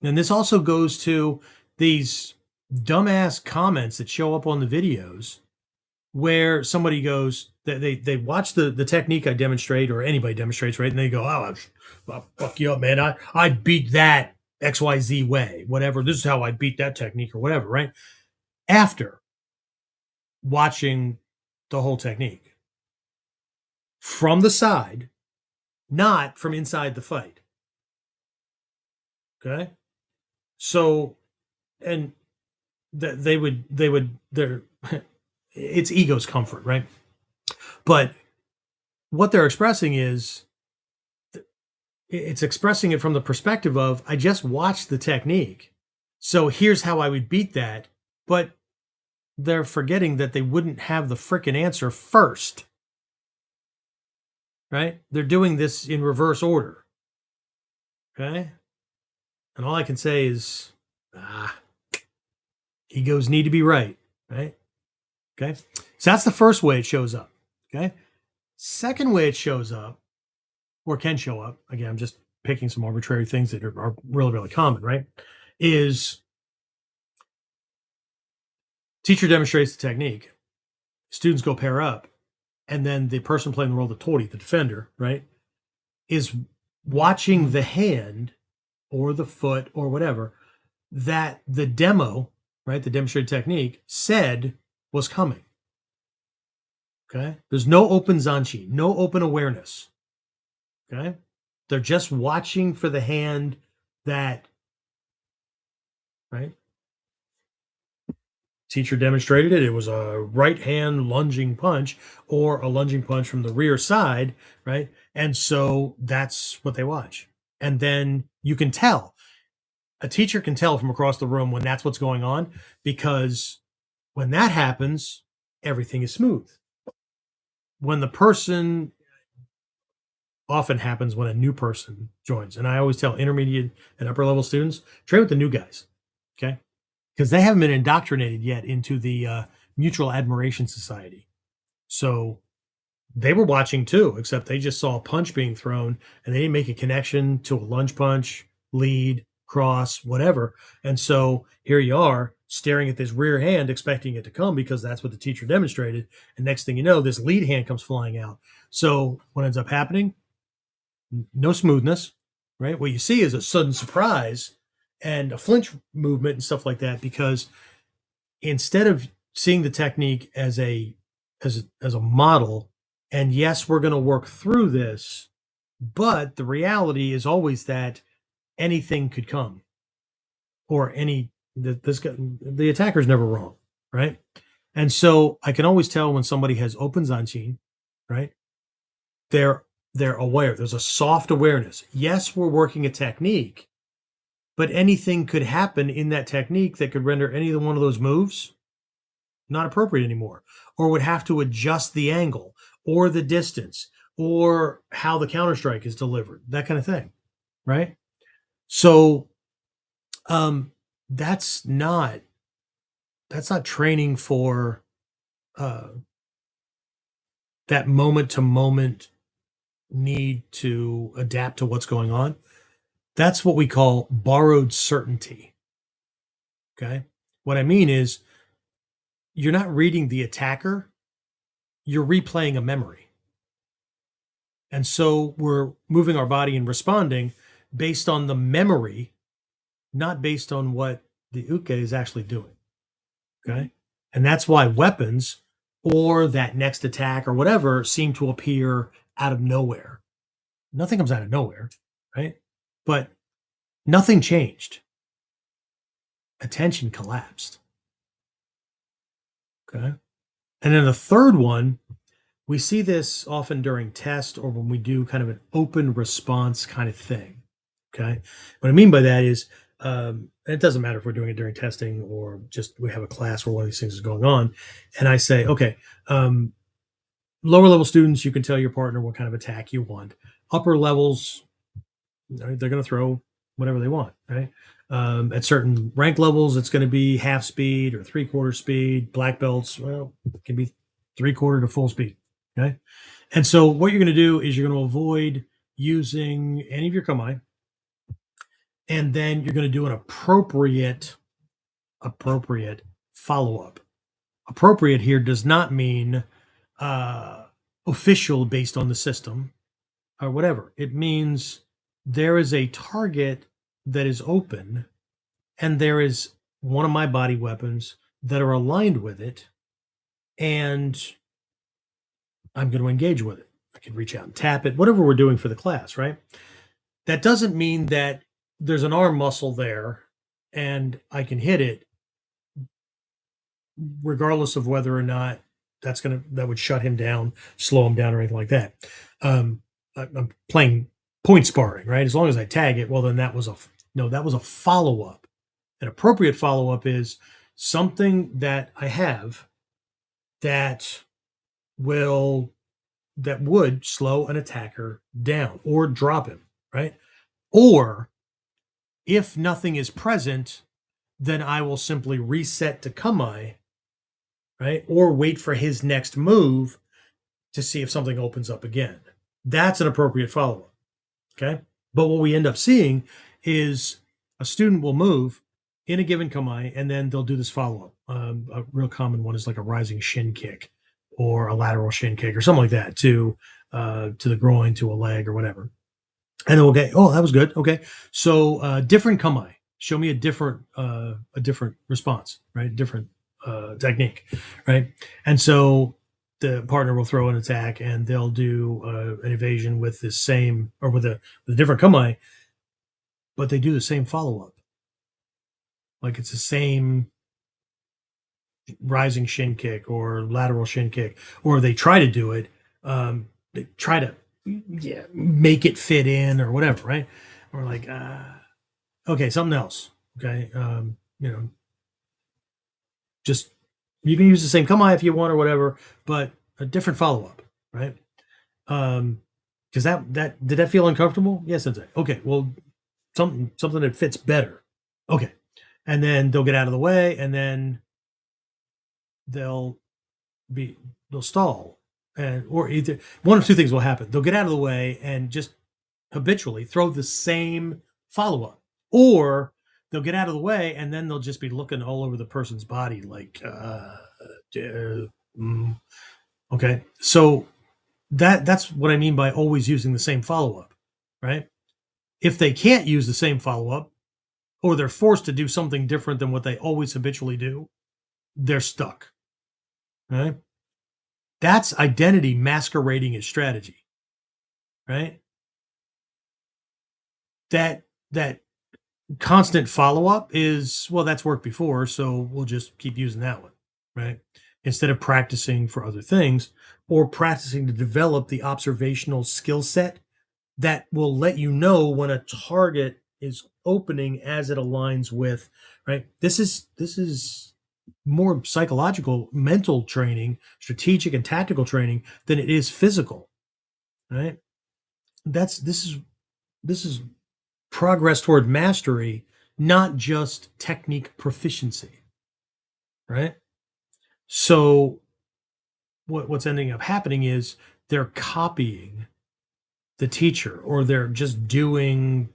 S1: And this also goes to these dumbass comments that show up on the videos where somebody goes, they watch the technique I demonstrate, or anybody demonstrates, right? And they go, oh, I'll fuck you up, man. I beat that XYZ way, whatever. This is how I beat that technique or whatever, right? After watching the whole technique from the side, not from inside the fight. Okay. So, and it's ego's comfort, right? But what they're expressing is, it's expressing it from the perspective of, I just watched the technique, so here's how I would beat that. But they're forgetting that they wouldn't have the frickin' answer first, right? They're doing this in reverse order. Okay. And all I can say is, egos need to be right, right? Okay. So that's the first way it shows up. Okay. Second way it shows up, or can show up, again, I'm just picking some arbitrary things that are really, really common, right? Is teacher demonstrates the technique, students go pair up, and then the person playing the role of the toady, the defender, right, is watching the hand or the foot or whatever that the demo, right, the demonstrated technique said was coming. Okay. There's no open zanshi, no open awareness. Okay. They're just watching for the hand that, right? Teacher demonstrated it. It was a right hand lunging punch or a lunging punch from the rear side, right? And so that's what they watch. And then you can tell, a teacher can tell from across the room when that's what's going on, because when that happens, everything is smooth. When the person, often happens when a new person joins. And I always tell intermediate and upper level students, train with the new guys. Okay. Because they haven't been indoctrinated yet into the mutual admiration society. So they were watching too, except they just saw a punch being thrown and they didn't make a connection to a lunge punch, lead, cross, whatever. And so here you are staring at this rear hand, expecting it to come because that's what the teacher demonstrated. And next thing you know, this lead hand comes flying out. So what ends up happening? No smoothness, right? What you see is a sudden surprise and a flinch movement and stuff like that, because instead of seeing the technique as a model, and yes, we're going to work through this, but the reality is always that anything could come, or the attacker's never wrong, right? And so I can always tell when somebody has open zanshin, right? They're aware. There's a soft awareness. Yes, we're working a technique, but anything could happen in that technique that could render any one of those moves not appropriate anymore, or would have to adjust the angle or the distance or how the counterstrike is delivered, that kind of thing, right? So that's not training for that moment to moment need to adapt to what's going on. That's what we call borrowed certainty. Okay. What I mean is, you're not reading the attacker, you're replaying a memory. And so we're moving our body and responding based on the memory, not based on what the uke is actually doing. Okay. And that's why weapons or that next attack or whatever seem to appear out of nowhere. Nothing comes out of nowhere, right? But nothing changed. Attention collapsed. Okay. And then the third one, we see this often during test or when we do kind of an open response kind of thing. Okay. What I mean by that is, it doesn't matter if we're doing it during testing or just we have a class where one of these things is going on. And I say, okay, lower level students, you can tell your partner what kind of attack you want. Upper levels, they're going to throw whatever they want, right? At certain rank levels, it's going to be half speed or 3/4 speed. Black belts, well, it can be 3/4 to full speed. Okay. And so what you're going to do is you're going to avoid using any of your kamae. And then you're going to do an appropriate follow-up. Appropriate here does not mean official based on the system or whatever. It means there is a target that is open and there is one of my body weapons that are aligned with it, and I'm going to engage with it. I can reach out and tap it, whatever we're doing for the class, right? That doesn't mean that there's an arm muscle there and I can hit it regardless of whether or not that would shut him down, slow him down, or anything like that. I'm playing point sparring, right? As long as I tag it, well, then that was a follow-up. An appropriate follow-up is something that I have that would slow an attacker down or drop him, right? Or if nothing is present, then I will simply reset to kamae, right? Or wait for his next move to see if something opens up again. That's an appropriate follow-up, okay? But what we end up seeing is a student will move in a given kamae, and then they'll do this follow-up. A real common one is like a rising shin kick or a lateral shin kick or something like that to the groin, to a leg or whatever. And then we'll get, oh, that was good. Okay. So different kamae. Show me a different response, right? Different technique, right? And so the partner will throw an attack and they'll do an evasion with the same or with a different kamae, but they do the same follow-up. Like it's the same rising shin kick or lateral shin kick, or they try to do it. They try to make it fit in or whatever, right? We're like, okay, something else. Okay. Just you can use the same kamae if you want or whatever, but a different follow-up, right? Because that did that feel uncomfortable? Yes, that's it. Okay, well, something that fits better. Okay. And then they'll get out of the way, and then they'll stall. And or either one of two things will happen. They'll get out of the way and just habitually throw the same follow-up, or they'll get out of the way and then they'll just be looking all over the person's body like okay. So that's what I mean by always using the same follow-up, right? If they can't use the same follow-up, or they're forced to do something different than what they always habitually do, they're stuck, right? That's identity masquerading as strategy, right? That constant follow-up is, well, that's worked before, so we'll just keep using that one, right? Instead of practicing for other things or practicing to develop the observational skill set that will let you know when a target is opening as it aligns with, right? This is more psychological, mental training, strategic and tactical training than it is physical, right? This is progress toward mastery, not just technique proficiency, right? So what's ending up happening is they're copying the teacher, or they're just doing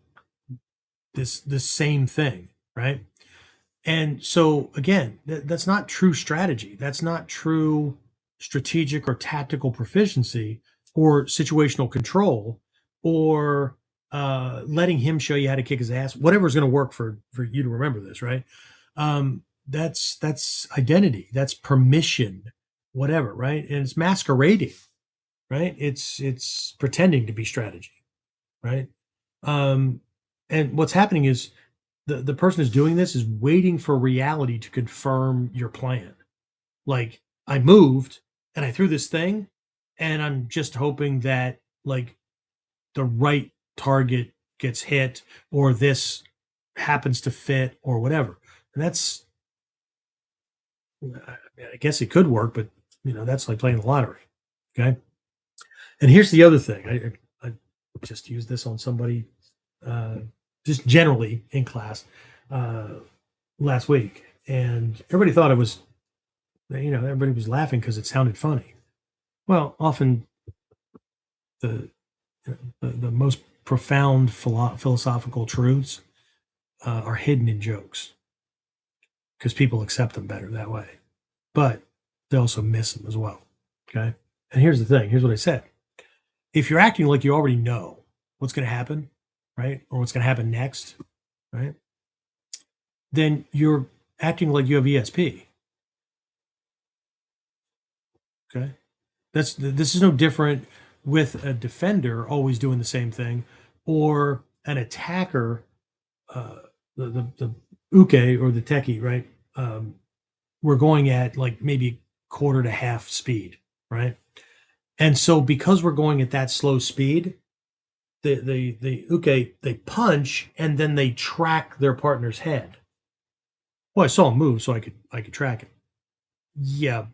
S1: the same thing, right? And so again, that's not true strategy. That's not true strategic or tactical proficiency or situational control, or letting him show you how to kick his ass. Whatever's going to work for you to remember this, right? That's identity, that's permission, whatever, right? And it's masquerading, right? It's pretending to be strategy, right? Um, and what's happening is the person who's doing this is waiting for reality to confirm your plan. Like, I moved and I threw this thing, and I'm just hoping that like the right target gets hit, or this happens to fit, or whatever. And that's, I guess it could work, but that's like playing the lottery. Okay. And here's the other thing. I just used this on somebody, uh, just generally in class, uh, last week, and everybody thought it was, everybody was laughing because it sounded funny. Well, often the the most profound philosophical truths are hidden in jokes because people accept them better that way, but they also miss them as well. Okay. And here's the thing. Here's what I said. If you're acting like you already know what's going to happen, right, or what's going to happen next, right, then you're acting like you have ESP. Okay. This is no different with a defender always doing the same thing, or an attacker, uh, the uke or the techie, right? We're going at like maybe quarter to half speed, right? And so because we're going at that slow speed, the uke, they punch and then they track their partner's head. Well, I saw him move, so I could track it. Yeah,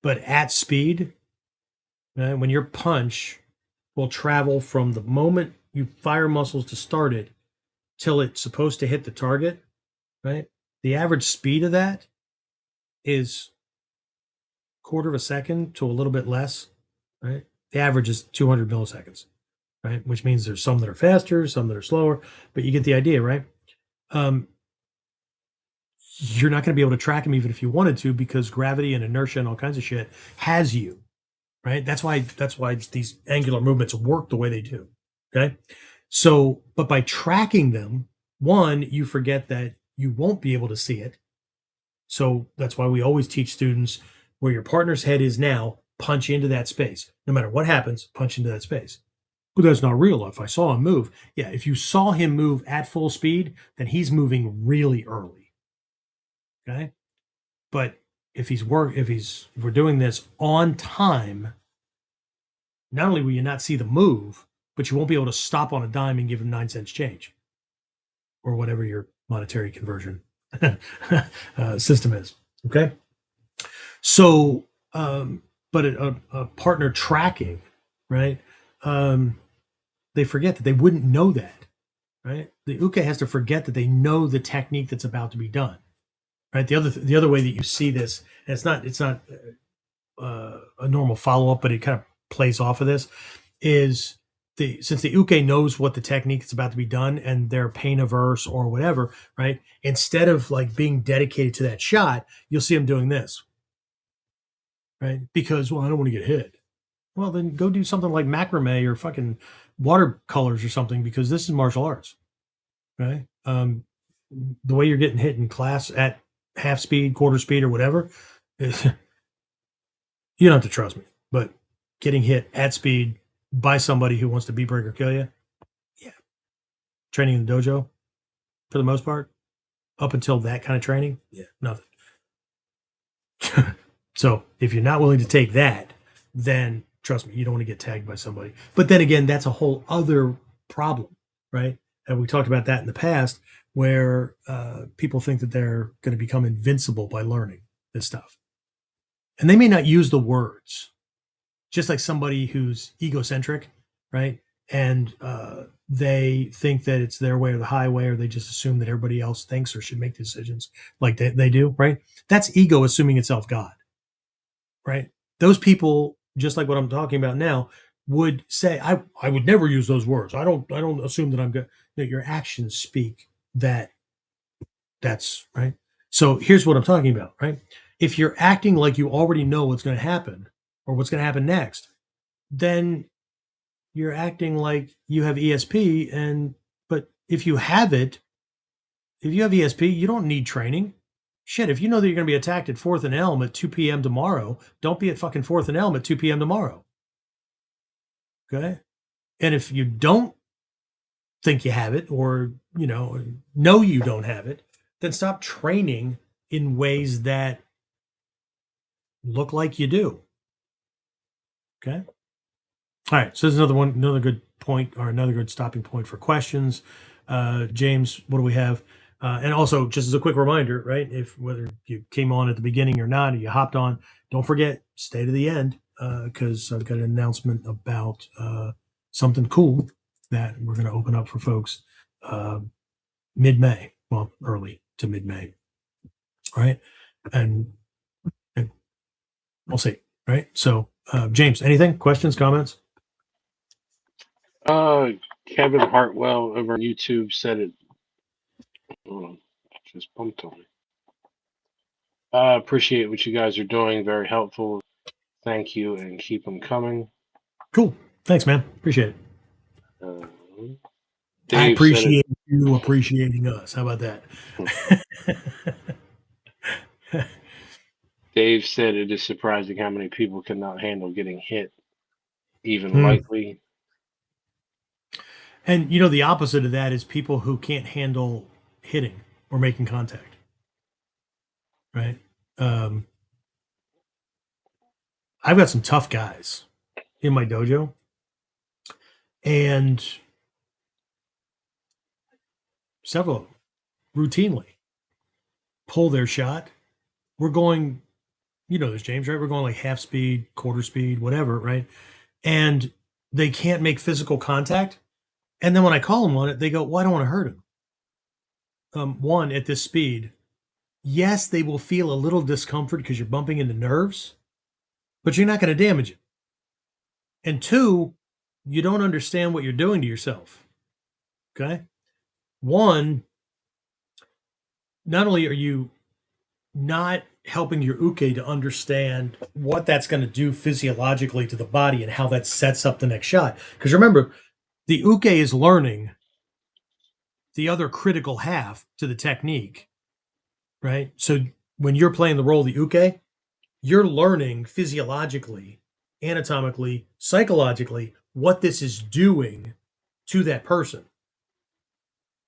S1: but at speed, when your punch will travel from the moment you fire muscles to start it till it's supposed to hit the target, right? The average speed of that is quarter of a second to a little bit less, right? The average is 200 milliseconds, right? Which means there's some that are faster, some that are slower, but you get the idea, right? Um, you're not going to be able to track them even if you wanted to, because gravity and inertia and all kinds of shit has you, right? That's why these angular movements work the way they do. Okay. So, but by tracking them, one, you forget that you won't be able to see it. So that's why we always teach students, where your partner's head is now, punch into that space. No matter what happens, punch into that space. But that's not real life. I saw him move. Yeah, if you saw him move at full speed, then he's moving really early. Okay. But if we're doing this on time, not only will you not see the move, but you won't be able to stop on a dime and give him 9 cents change, or whatever your monetary conversion system is. Okay. So, but a partner tracking, right? They forget that they wouldn't know that, right? The uke has to forget that they know the technique that's about to be done, right? The other way that you see this, and it's not a normal follow up, but it kind of plays off of this, is since the uke knows what the technique is about to be done and they're pain averse or whatever, right? Instead of like being dedicated to that shot, you'll see them doing this, right? Because, well, I don't want to get hit. Well, then go do something like macrame or fucking watercolors or something, because this is martial arts, right? The way you're getting hit in class at half speed, quarter speed, or whatever, is, you don't have to trust me, but getting hit at speed by somebody who wants to beat, break, or kill you, yeah. Training in the dojo, for the most part, up until that kind of training, yeah, nothing. So if you're not willing to take that, then trust me, you don't want to get tagged by somebody. But then again, that's a whole other problem, right? And we talked about that in the past, where people think that they're going to become invincible by learning this stuff. And they may not use the words, just like somebody who's egocentric, right? And they think that it's their way or the highway, or they just assume that everybody else thinks or should make decisions like they do, right? That's ego assuming itself God, right? Those people, just like what I'm talking about now, would say, I would never use those words. I don't assume that I'm good. No, your actions speak that that's right. So here's what I'm talking about, right? If you're acting like you already know what's going to happen or what's going to happen next, then you're acting like you have ESP. But if you have it, If you have ESP, you don't need training. Shit, if you know that you're going to be attacked at 4th and Elm at 2 p.m. tomorrow, don't be at fucking 4th and Elm at 2 p.m. tomorrow. Okay? And if you don't think you have it, or, know you don't have it, then stop training in ways that look like you do. Okay? All right. So there's another good point, or another good stopping point for questions. James, what do we have? And also, just as a quick reminder, right? Whether you came on at the beginning or not, or you hopped on, don't forget, stay to the end, because I've got an announcement about something cool that we're going to open up for folks mid-May, well, early to mid-May, right? And we'll see, right? So, James, anything? Questions, comments?
S3: Kevin Hartwell over on YouTube said it. Hold on, just bumped on me. I appreciate what you guys are doing. Very helpful. Thank you, and keep them coming.
S1: Cool. Thanks, man. Appreciate it. I
S3: Dave
S1: appreciate you appreciating us. How about that?
S3: Dave said it is surprising how many people cannot handle getting hit, even lightly.
S1: And the opposite of that is people who can't handle hitting or making contact. Right? I've got some tough guys in my dojo, and several of them routinely pull their shot. We're going, this, James, right? We're going like half speed, quarter speed, whatever, right? And they can't make physical contact. And then when I call them on it, they go, well, I don't want to hurt him. One, at this speed, yes, they will feel a little discomfort because you're bumping into nerves, but you're not going to damage it. And two, you don't understand what you're doing to yourself. Okay? One, not only are you not helping your uke to understand what that's going to do physiologically to the body and how that sets up the next shot. Because remember, the uke is learning the other critical half to the technique, right? So when you're playing the role of the uke, you're learning physiologically, anatomically, psychologically what this is doing to that person.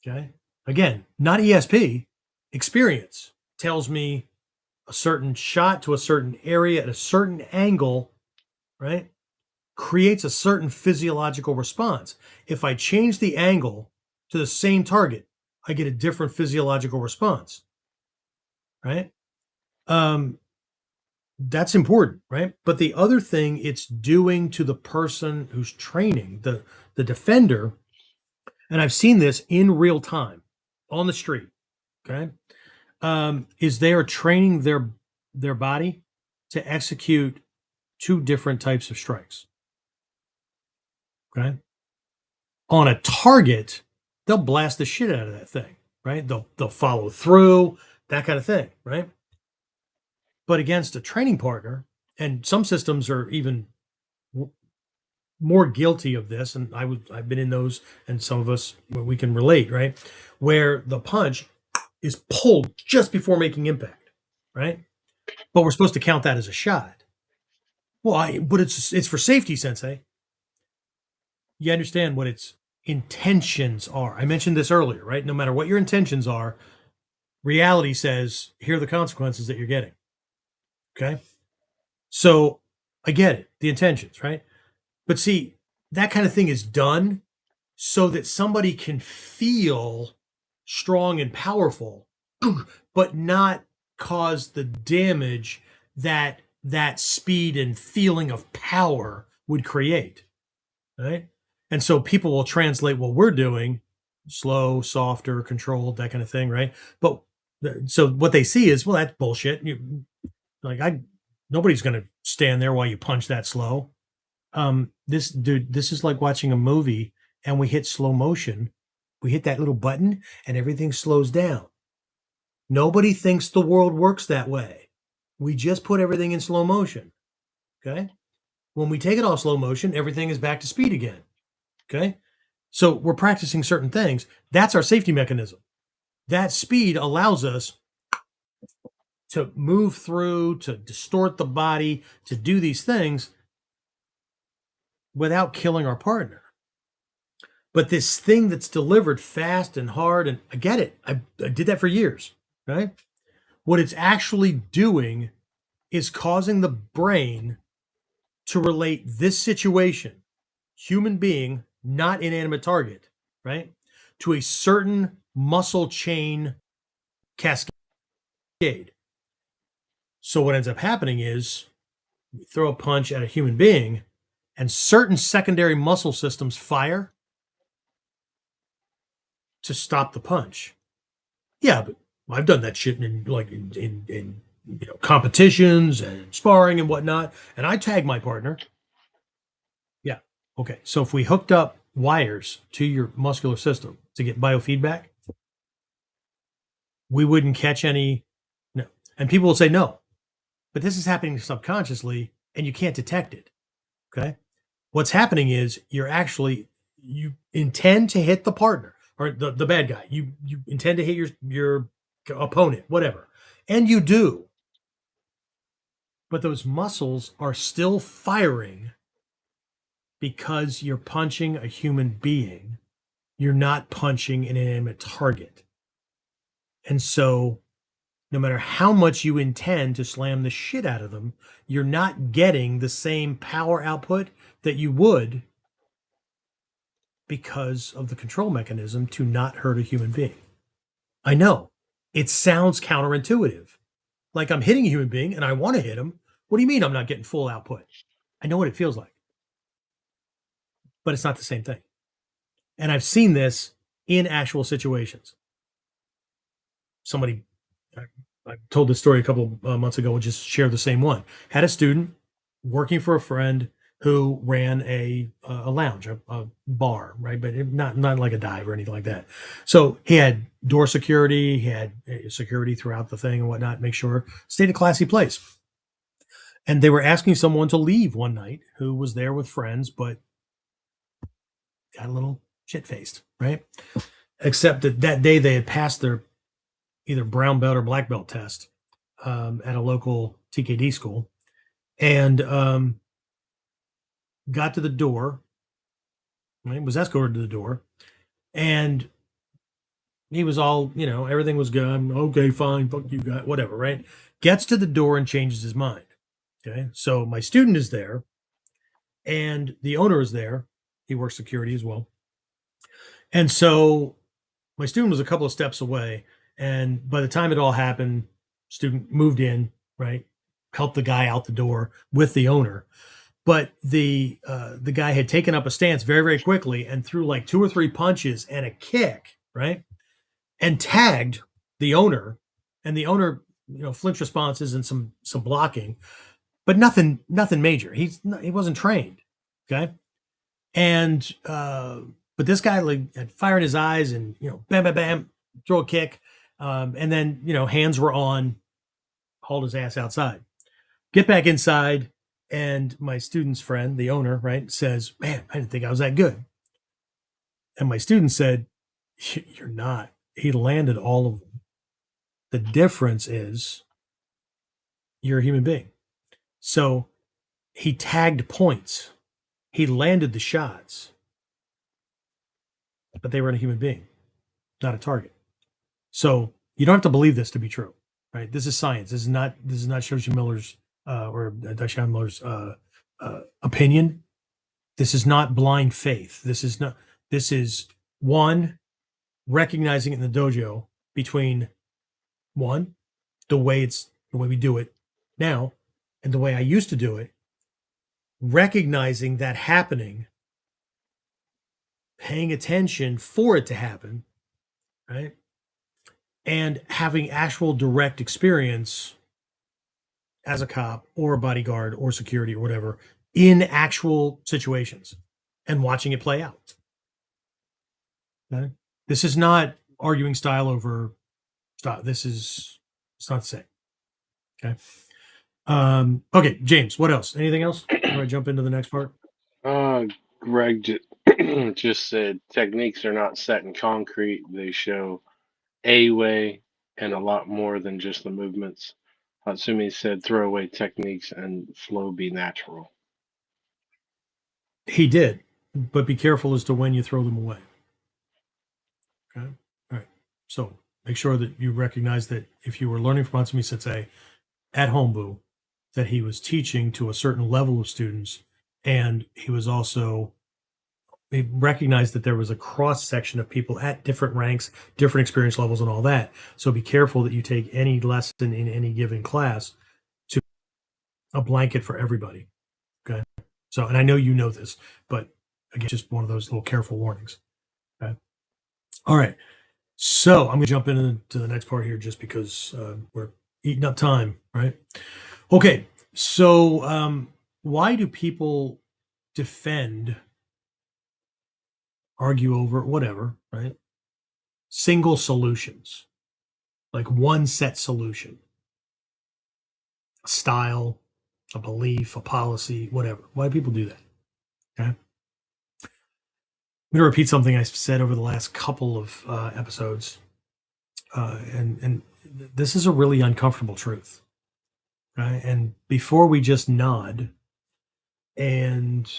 S1: Okay? Again, not ESP. Experience tells me a certain shot to a certain area at a certain angle, right, creates a certain physiological response. If I change the angle to the same target, I get a different physiological response, right? That's important, right? But the other thing it's doing to the person who's training, the defender, and I've seen this in real time on the street, okay, is they are training their body to execute two different types of strikes. Okay. On a target, they'll blast the shit out of that thing, right? They'll follow through, that kind of thing, right? But against a training partner, and some systems are even more guilty of this, and I've been in those, and some of us, we can relate, right? Where the punch is pulled just before making impact, right? But we're supposed to count that as a shot. Well, but it's for safety, Sensei. You understand what its intentions are. I mentioned this earlier, right? No matter what your intentions are, reality says, here are the consequences that you're getting. Okay? So I get it, the intentions, right? But see, that kind of thing is done so that somebody can feel strong and powerful, but not cause the damage that speed and feeling of power would create, right? And so people will translate what we're doing, slow, softer, controlled, that kind of thing, right? But so what they see is, well, that's bullshit. Nobody's going to stand there while you punch that slow. This is like watching a movie and we hit slow motion. We hit that little button and everything slows down. Nobody thinks the world works that way. We just put everything in slow motion. Okay. When we take it off slow motion, everything is back to speed again. Okay. So we're practicing certain things. That's our safety mechanism. that speed allows us to move through, to distort the body, to do these things without killing our partner. But this thing that's delivered fast and hard, and I get it. I did that for years, right? What it's actually doing is causing the brain to relate this situation, human being, not inanimate target, right, to a certain muscle chain cascade. So what ends up happening is we throw a punch at a human being and certain secondary muscle systems fire to stop the punch. Yeah, but I've done that shit in competitions and sparring and whatnot, and I tag my partner. Yeah. Okay. So if we hooked up wires to your muscular system to get biofeedback, we wouldn't catch any. No. And people will say no, but this is happening subconsciously and you can't detect it. Okay. What's happening is you intend to hit the partner or the bad guy. You intend to hit your opponent, whatever. And you do. But those muscles are still firing because you're punching a human being. You're not punching an inanimate target. And so no matter how much you intend to slam the shit out of them, you're not getting the same power output that you would because of the control mechanism to not hurt a human being. I know it sounds counterintuitive. Like I'm hitting a human being and I want to hit him. What do you mean I'm not getting full output? I know what it feels like, but it's not the same thing. And I've seen this in actual situations. I told this story a couple of months ago. We'll just share the same one. Had a student working for a friend who ran a lounge, a bar, right? But not like a dive or anything like that. So he had door security, he had security throughout the thing and whatnot, make sure stayed a classy place. And they were asking someone to leave one night who was there with friends, but got a little shit-faced, right? Except that day they had passed their either brown belt or black belt test at a local TKD school, and got to the door, right? Was escorted to the door, and he was all, everything was good. Okay, fine, fuck you guys, whatever, right? Gets to the door and changes his mind. Okay, so my student is there, and the owner is there. He works security as well. And so my student was a couple of steps away. And by the time it all happened, student moved in, right? Helped the guy out the door with the owner. But the guy had taken up a stance very, very quickly and threw like 2 or 3 punches and a kick, right? And tagged the owner. And the owner, flinch responses and some blocking, but nothing major. He wasn't trained. Okay. And but this guy had fire in his eyes and bam, bam, bam, throw a kick. And then, hands were on, hauled his ass outside. Get back inside, and my student's friend, the owner, right, says, "Man, I didn't think I was that good." And my student said, "You're not." He landed all of them. The difference is you're a human being. So he tagged points. He landed the shots, but they were in a human being, not a target. So you don't have to believe this to be true, right? This is science. This is not Shoshi Miller's or dai-shihan Miller's opinion. This is not blind faith. This is one, recognizing it in the dojo between one, the way we do it now, and the way I used to do it, recognizing that happening, paying attention for it to happen, right? And having actual direct experience as a cop or a bodyguard or security or whatever in actual situations and watching it play out. Okay? This is not arguing style over style. It's not the same. Okay. Okay, James, what else? Anything else? Before I jump into the next part?
S3: Greg just said techniques are not set in concrete. They show a way and a lot more than just the movements. Hatsumi said, throw away techniques and flow be natural.
S1: He did, but be careful as to when you throw them away. Okay. All right. So make sure that you recognize that if you were learning from Hatsumi Sensei at Hombu, that he was teaching to a certain level of students, and he was also he recognized that there was a cross section of people at different ranks, different experience levels, and all that. So be careful that you take any lesson in any given class to a blanket for everybody. Okay. So, and I know you know this, but again, just one of those little careful warnings. Okay. All right. So I'm going to jump into the next part here just because we're eating up time, right? Okay. So why do people defend, argue over, whatever, right? Single solutions, like one set solution, a style, a belief, a policy, whatever. Why do people do that? Okay. I'm going to repeat something I said over the last couple of episodes. And this is a really uncomfortable truth. Right? And before we just nod and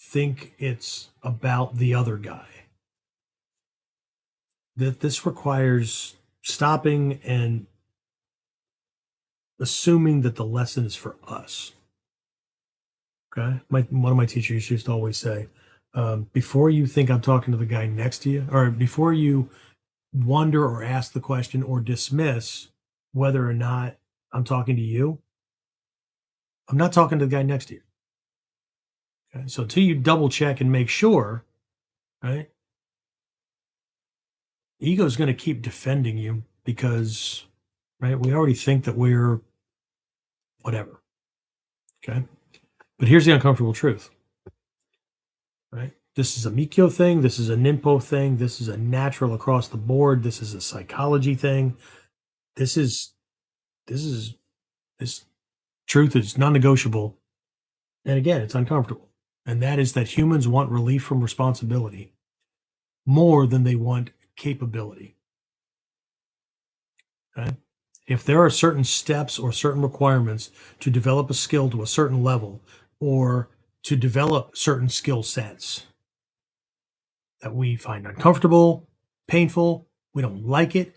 S1: think it's about the other guy, that this requires stopping and assuming that the lesson is for us. Okay. One of my teachers used to always say, before you think I'm talking to the guy next to you, or before you wonder or ask the question or dismiss whether or not I'm talking to you, I'm not talking to the guy next to you. Okay? So until you double check and make sure, right? Ego is going to keep defending you because, right, we already think that we're whatever. Okay. But here's the uncomfortable truth, right? This is a Mikyo thing. This is a Ninpo thing. This is a natural across the board. This is a psychology thing. This truth is non-negotiable. And again, it's uncomfortable. And that is that humans want relief from responsibility more than they want capability. Okay? If there are certain steps or certain requirements to develop a skill to a certain level or to develop certain skill sets that we find uncomfortable, painful, we don't like it,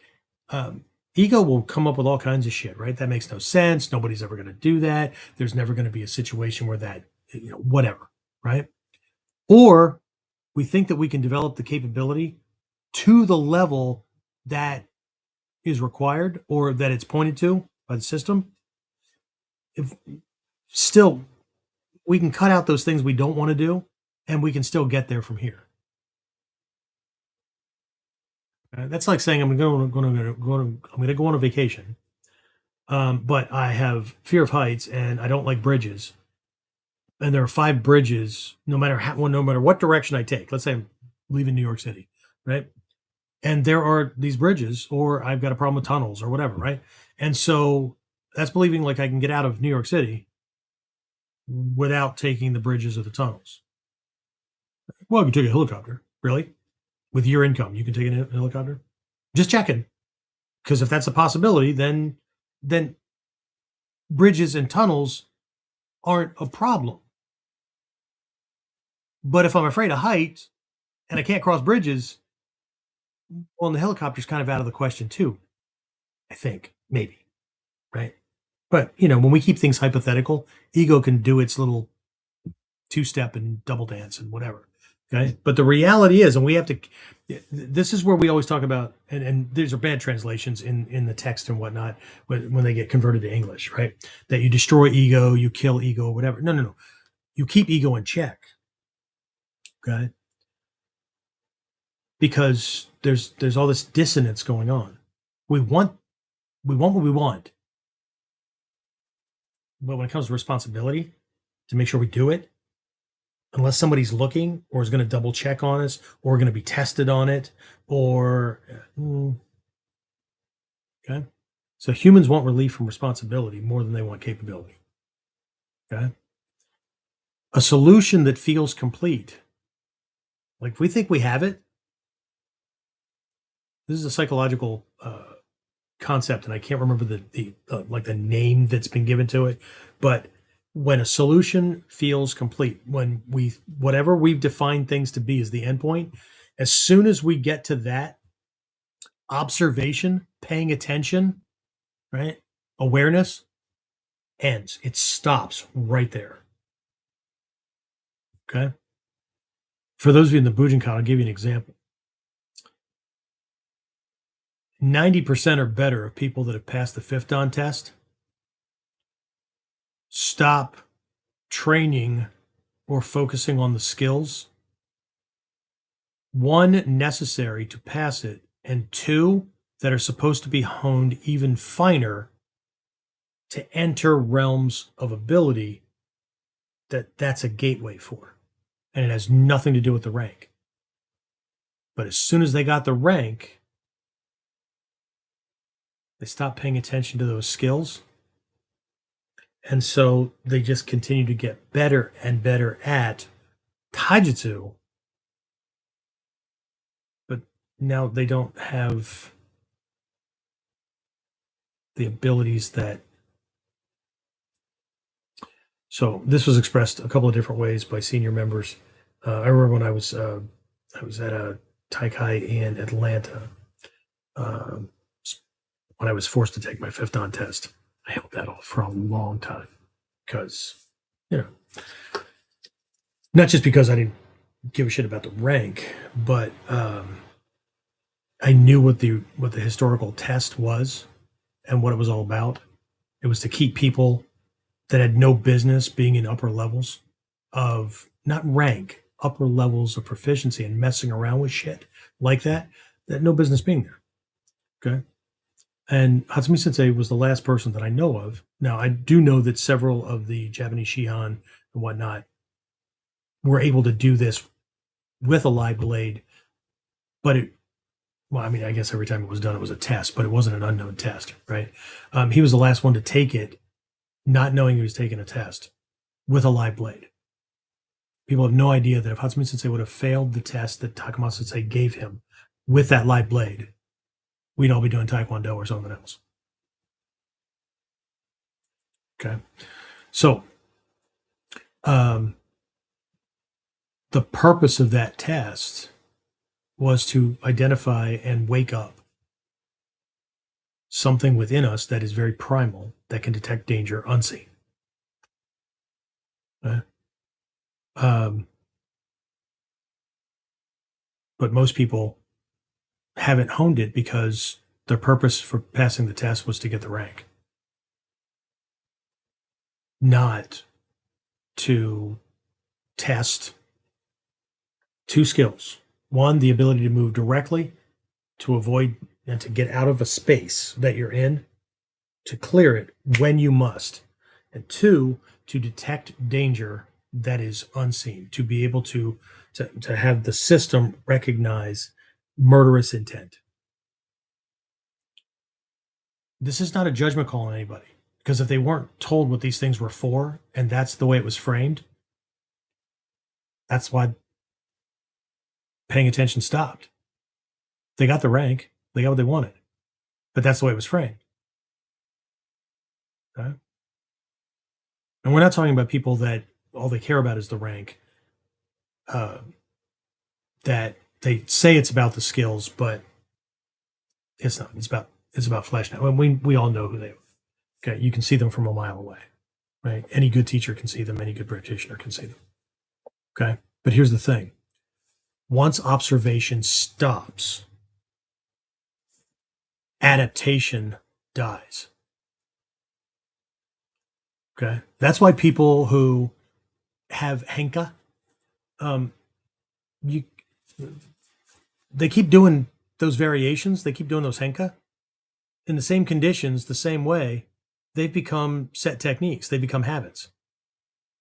S1: ego will come up with all kinds of shit, right? That makes no sense. Nobody's ever going to do that. There's never going to be a situation where that, whatever, right? Or we think that we can develop the capability to the level that is required or that it's pointed to by the system. If still, we can cut out those things we don't want to do, and we can still get there from here. That's like saying I'm going to go on a vacation, but I have fear of heights and I don't like bridges. And there are 5 bridges, no matter what direction I take. Let's say I'm leaving New York City, right? And there are these bridges, or I've got a problem with tunnels or whatever, right? And so that's believing like I can get out of New York City without taking the bridges or the tunnels. Well, you can take a helicopter, really? With your income, you can take a helicopter? Just checking. Because if that's a possibility, then bridges and tunnels aren't a problem. But if I'm afraid of heights and I can't cross bridges, well, and the helicopter's kind of out of the question too, I think, maybe, right? But, when we keep things hypothetical, ego can do its little two-step and double dance and whatever, okay? But the reality is, and we have to, this is where we always talk about, and these are bad translations in the text and whatnot when they get converted to English, right? That you destroy ego, you kill ego, or whatever. No. You keep ego in check, okay? Because there's all this dissonance going on. We want what we want. But when it comes to responsibility, to make sure we do it, unless somebody's looking or is going to double check on us or going to be tested on it or okay. So humans want relief from responsibility more than they want capability. Okay. A solution that feels complete. Like if we think we have it, this is a psychological concept, and I can't remember the like the name that's been given to it, but when a solution feels complete, when whatever we've defined things to be as the endpoint, as soon as we get to that observation, paying attention, right, awareness ends. It stops right there. Okay. For those of you in the Bujinkan, I'll give you an example. 90% or better of people that have passed the fifth dan test stop training or focusing on the skills, one, necessary to pass it, and two, that are supposed to be honed even finer to enter realms of ability that's a gateway for. And it has nothing to do with the rank. But as soon as they got the rank, they stopped paying attention to those skills. And so they just continue to get better and better at taijutsu. But now they don't have the abilities that. So this was expressed a couple of different ways by senior members. I remember when I was at a Taikai in Atlanta, when I was forced to take my fifth dan test. I held that off for a long time because, not just because I didn't give a shit about the rank, but I knew what the historical test was and what it was all about. It was to keep people that had no business being in upper levels of, not rank, upper levels of proficiency and messing around with shit like that no business being there. Okay. And Hatsumi Sensei was the last person that I know of. Now, I do know that several of the Japanese Shihan and whatnot were able to do this with a live blade, but I guess every time it was done, it was a test, but it wasn't an unknown test, right? He was the last one to take it, not knowing he was taking a test with a live blade. People have no idea that if Hatsumi Sensei would have failed the test that Takamasa Sensei gave him with that live blade, we'd all be doing Taekwondo or something else. Okay. So, the purpose of that test was to identify and wake up something within us that is very primal, that can detect danger unseen. Okay. But most people haven't honed it because their purpose for passing the test was to get the rank, not to test two skills. One, the ability to move directly, to avoid and to get out of a space that you're in, to clear it when you must. And two, to detect danger that is unseen, to be able to have the system recognize murderous intent. This is not a judgment call on anybody, because if they weren't told what these things were for, and that's the way it was framed, that's why paying attention stopped. They got the rank, they got what they wanted, but that's the way it was framed. Okay? And we're not talking about people that all they care about is the rank, that they say it's about the skills, but it's not. It's about flesh now. And we all know who they are. Okay, you can see them from a mile away, right? Any good teacher can see them. Any good practitioner can see them. Okay, but here's the thing: once observation stops, adaptation dies. Okay, that's why people who have henka, they keep doing those variations. They keep doing those henka in the same conditions, the same way. They've become set techniques. They become habits.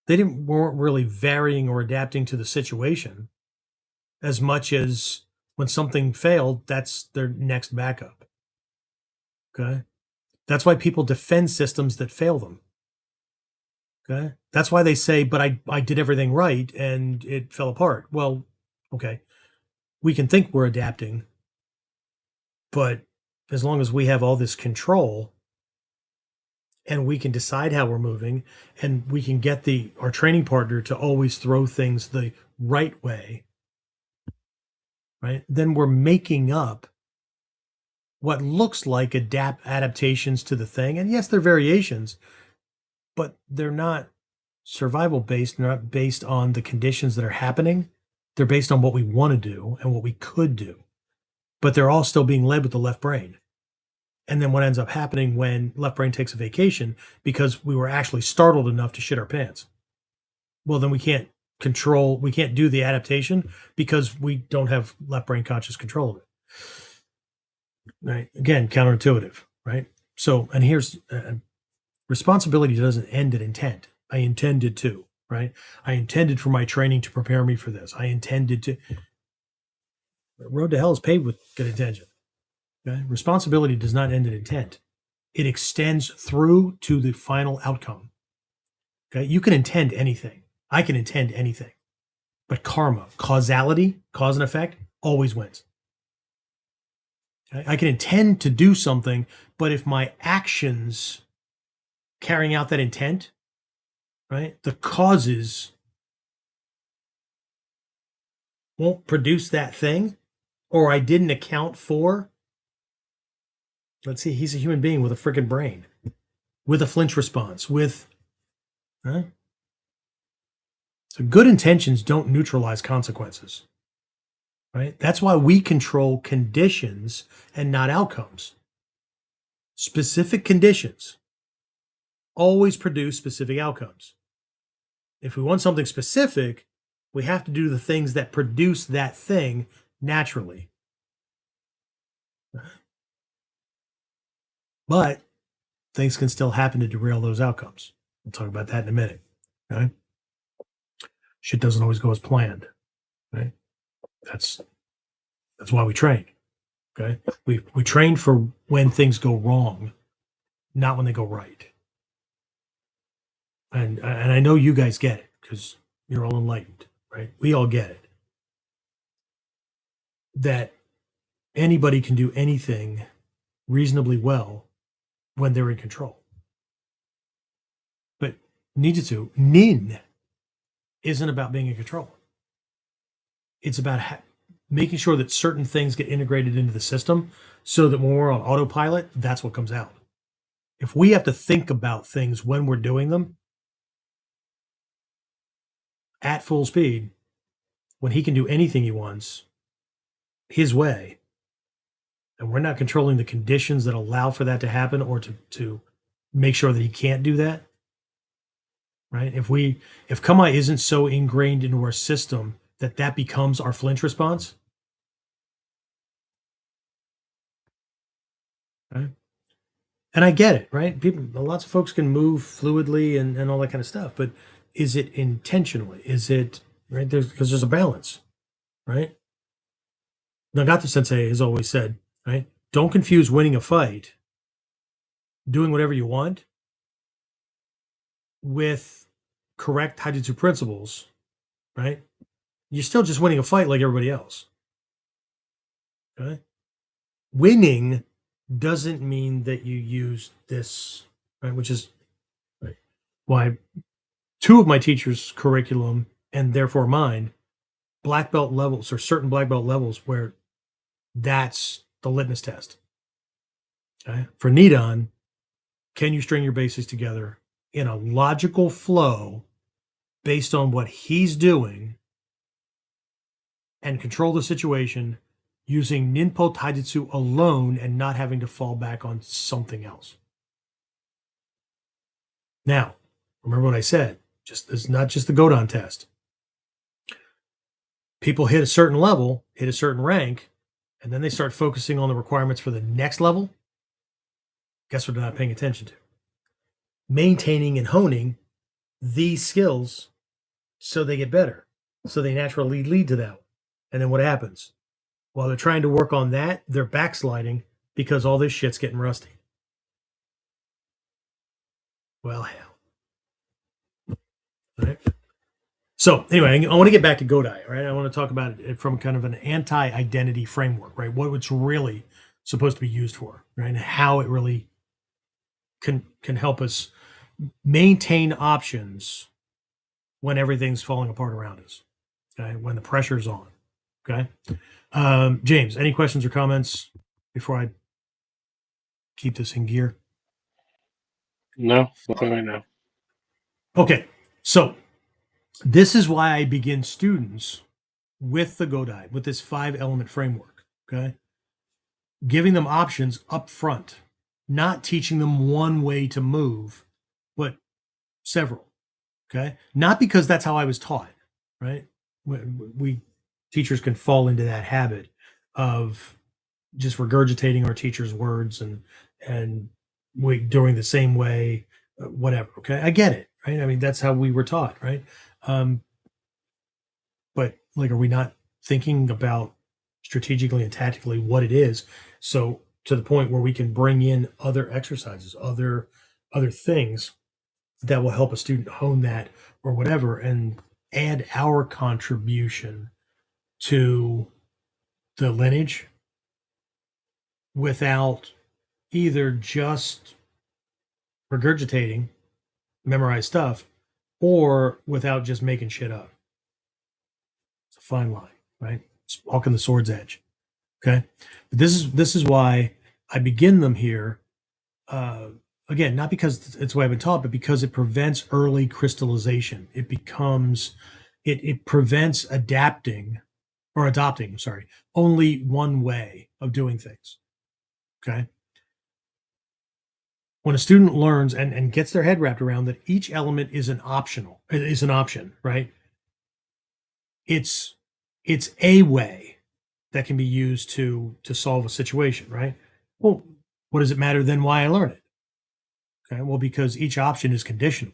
S1: They weren't really varying or adapting to the situation as much as when something failed, that's their next backup. Okay, that's why people defend systems that fail them. Okay, that's why they say, but I did everything right and it fell apart. Well, okay, we can think we're adapting, But as long as we have all this control and we can decide how we're moving and we can get our training partner to always throw things the right way, right? Then we're making up what looks like adaptations to the thing. And yes, they're variations, but they're not survival based. They're not based on the conditions that are happening. They're based on what we want to do and what we could do. But they're all still being led with the left brain. And then what ends up happening when left brain takes a vacation because we were actually startled enough to shit our pants. Well, then we can't do the adaptation because we don't have left brain conscious control of it. Right? Again, counterintuitive, right? So, and here's responsibility doesn't end at intent. I intended to, right? I intended for my training to prepare me for this. I intended to. The road to hell is paved with good intention. Okay? Responsibility does not end at intent. It extends through to the final outcome. Okay? You can intend anything. I can intend anything. But karma, causality, cause and effect, always wins. Okay? I can intend to do something, but if my actions carrying out that intent, right, the causes won't produce that thing, or I didn't account for. Let's see, he's a human being with a freaking brain, with a flinch response, so good intentions don't neutralize consequences, right? That's why we control conditions and not outcomes. Specific conditions always produce specific outcomes. If we want something specific, we have to do the things that produce that thing naturally. But things can still happen to derail those outcomes. We'll talk about that in a minute. Okay? Shit doesn't always go as planned. Right? That's why we train. Okay? We train for when things go wrong, not when they go right. And I know you guys get it because you're all enlightened, right? We all get it. That anybody can do anything reasonably well when they're in control. But nin isn't about being in control. It's about making sure that certain things get integrated into the system so that when we're on autopilot, that's what comes out. If we have to think about things when we're doing them at full speed, when he can do anything he wants his way, and we're not controlling the conditions that allow for that to happen or to make sure that he can't do that, right? If Kamai isn't so ingrained into our system that becomes our flinch response, right? And I get it, right? Lots of folks can move fluidly and all that kind of stuff, but is it intentionally? Is it, right? Because there's a balance, right? Nagato Sensei has always said, right? Don't confuse winning a fight, doing whatever you want, with correct taijutsu principles, right? You're still just winning a fight like everybody else. Okay? Winning doesn't mean that you use this, right? Which is why two of my teachers' curriculum, and therefore mine, black belt levels or certain black belt levels where that's the litmus test. Okay? For Nidan, can you string your basics together in a logical flow based on what he's doing and control the situation using Ninpo Taijutsu alone and not having to fall back on something else? Now, remember what I said. It's not just the Godai test. People hit a certain level, hit a certain rank, and then they start focusing on the requirements for the next level. Guess what they're not paying attention to? Maintaining and honing these skills so they get better, so they naturally lead to that. And then what happens? While they're trying to work on that, they're backsliding because all this shit's getting rusty. Well, hell. All right. So anyway, I want to get back to Godai, right? I want to talk about it from kind of an anti-identity framework, right? What's really supposed to be used for, right? And how it really can help us maintain options when everything's falling apart around us, okay? When the pressure's on, okay? James, any questions or comments before I keep this in gear?
S3: No, nothing right now.
S1: Okay, so this is why I begin students with the Godai, with this 5-element framework, okay? Giving them options up front, not teaching them one way to move, but several, okay? Not because that's how I was taught, right? We teachers can fall into that habit of just regurgitating our teachers' words and we doing the same way, whatever, okay? I get it, right? I mean, that's how we were taught, right? But like, are we not thinking about strategically and tactically what it is? So to the point where we can bring in other exercises, other things that will help a student hone that or whatever, and add our contribution to the lineage without either just regurgitating memorized stuff or without just making shit up. It's a fine line, right? It's walking the sword's edge. Okay. But this is why I begin them here. Again, not because it's the way I've been taught, but because it prevents early crystallization. It prevents adopting, only one way of doing things. Okay. When a student learns and gets their head wrapped around that each element is an option, right? It's a way that can be used to solve a situation, right? Well, what does it matter then why I learn it? Okay, well, because each option is conditional.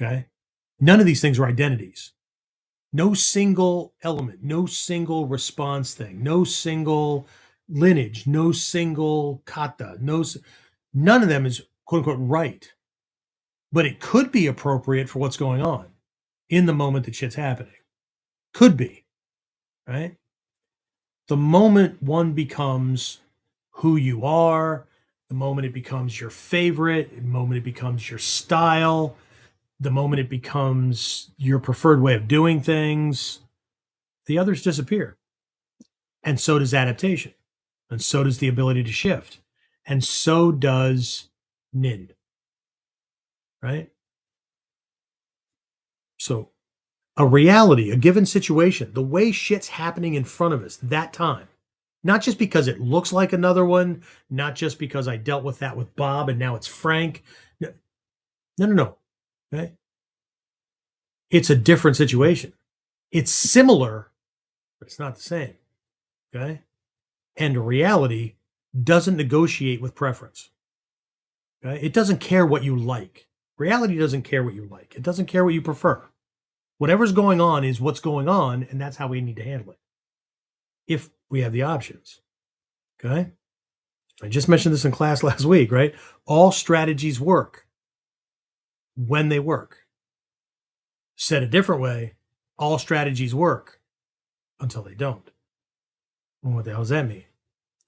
S1: Okay, none of these things are identities. No single element, no single response thing, no single lineage, no single kata, none of them is quote unquote right. But it could be appropriate for what's going on in the moment that shit's happening. Could be, right? The moment one becomes who you are, the moment it becomes your favorite, the moment it becomes your style, the moment it becomes your preferred way of doing things, the others disappear. And so does adaptation. And so does the ability to shift. And so does nin. Right? So a reality, a given situation, the way shit's happening in front of us that time, not just because it looks like another one, not just because I dealt with that with Bob and now it's Frank. No. Okay? It's a different situation. It's similar, but it's not the same. Okay? And reality doesn't negotiate with preference. Okay? It doesn't care what you like. Reality doesn't care what you like. It doesn't care what you prefer. Whatever's going on is what's going on, and that's how we need to handle it. If we have the options. Okay? I just mentioned this in class last week, right? All strategies work when they work. Said a different way, all strategies work until they don't. Well, what the hell does that mean?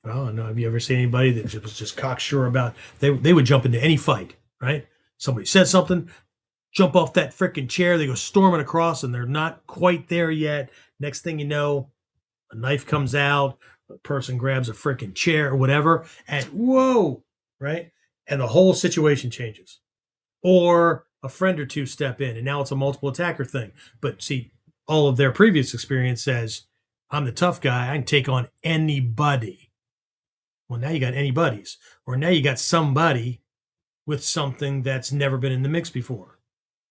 S1: Well, I don't know. Have you ever seen anybody that was just cocksure about they would jump into any fight, right? Somebody said something, jump off that freaking chair, they go storming across, and they're not quite there yet. Next thing you know, a knife comes out, a person grabs a freaking chair or whatever, and whoa, right? And the whole situation changes. Or a friend or two step in, and now it's a multiple attacker thing. But see, all of their previous experience says, I'm the tough guy, I can take on anybody. Well, now you got anybody's, or now you got somebody with something that's never been in the mix before.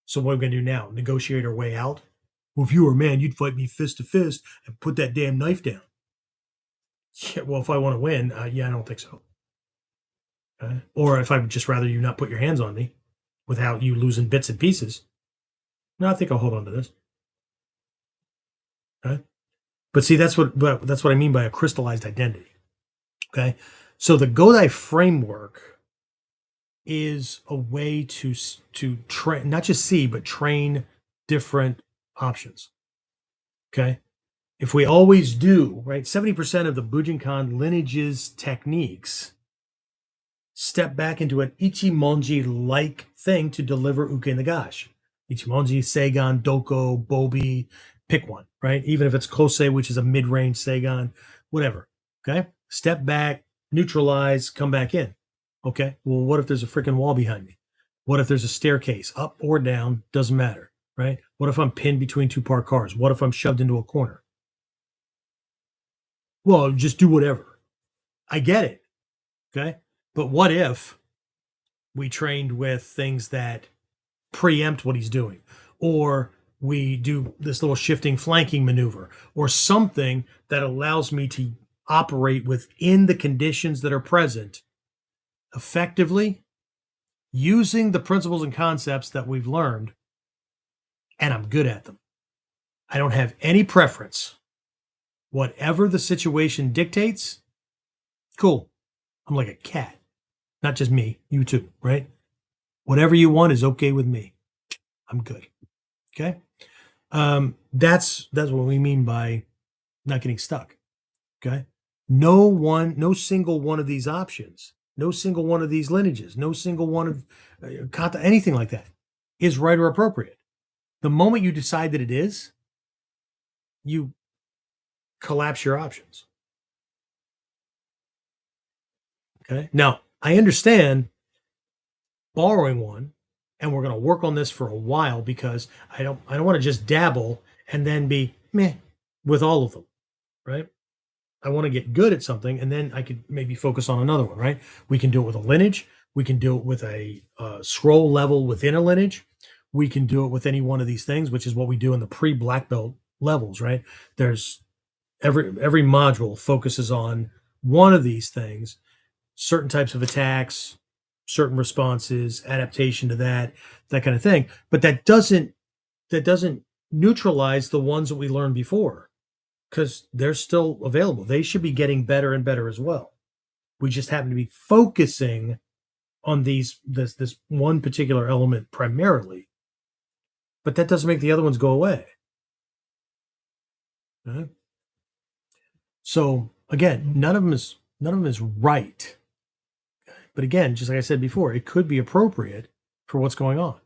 S1: So what are we going to do now? Negotiate our way out? Well, if you were a man, you'd fight me fist to fist and put that damn knife down. Yeah, well, if I want to win, I don't think so. Or if I'd just rather you not put your hands on me without you losing bits and pieces. No, I think I'll hold on to this. Okay? But see, that's what I mean by a crystallized identity. Okay, so the Godai framework is a way to train, not just see, but train different options. Okay, if we always do, right, 70% of the Bujinkan lineage's techniques step back into an Ichimonji-like thing to deliver uke nagash. Ichimonji, Seigan, Doko, Bobi, pick one, right? Even if it's Kosei, which is a mid-range Seigan, whatever, okay? Step back, neutralize, come back in. Okay, well, what if there's a freaking wall behind me? What if there's a staircase, up or down, doesn't matter, right? What if I'm pinned between two parked cars? What if I'm shoved into a corner? Well, just do whatever. I get it, okay? But what if we trained with things that preempt what he's doing, or we do this little shifting flanking maneuver, or something that allows me to operate within the conditions that are present effectively, using the principles and concepts that we've learned, and I'm good at them. I don't have any preference. Whatever the situation dictates, cool. I'm like a cat. Not just me, you too, right? Whatever you want is okay with me. I'm good. Okay? That's what we mean by not getting stuck. Okay? No single one of these options, no single one of these lineages, no single one of kata, anything like that is right or appropriate. The moment you decide that it is, you collapse your options. Okay? Now, I understand borrowing one, and we're going to work on this for a while because I don't want to just dabble and then be meh with all of them, right? I want to get good at something, and then I could maybe focus on another one, right? We can do it with a lineage. We can do it with a scroll level within a lineage. We can do it with any one of these things, which is what we do in the pre-black belt levels, right? There's every module focuses on one of these things, certain types of attacks, certain responses, adaptation to that kind of thing. But that doesn't neutralize the ones that we learned before, because they're still available. They should be getting better and better as well. We just happen to be focusing on this one particular element primarily, but that doesn't make the other ones go away. Okay? So again, none of them is right. But again, just like I said before, it could be appropriate for what's going on.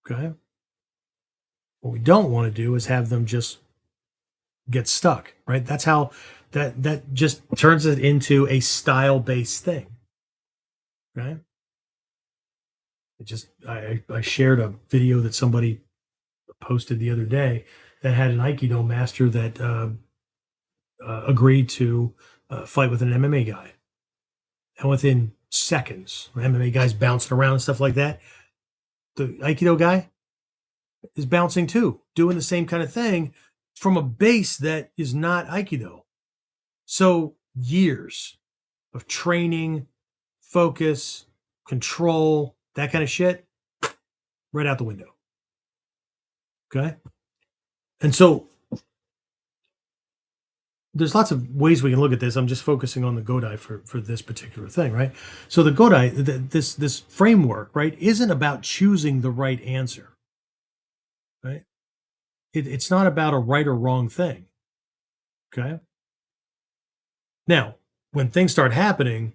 S1: Okay? What we don't want to do is have them just get stuck, right? That's how that just turns it into a style-based thing. Right? I shared a video that somebody posted the other day that had an Aikido master that agreed to fight with an MMA guy. And within seconds, MMA guys bouncing around and stuff like that, the Aikido guy is bouncing too, doing the same kind of thing from a base that is not Aikido. So years of training, focus, control, that kind of shit, right out the window. Okay? And so there's lots of ways we can look at this. I'm just focusing on the Godai for this particular thing, right? So the Godai, this framework, right, isn't about choosing the right answer, right? It's not about a right or wrong thing, okay? Now, when things start happening,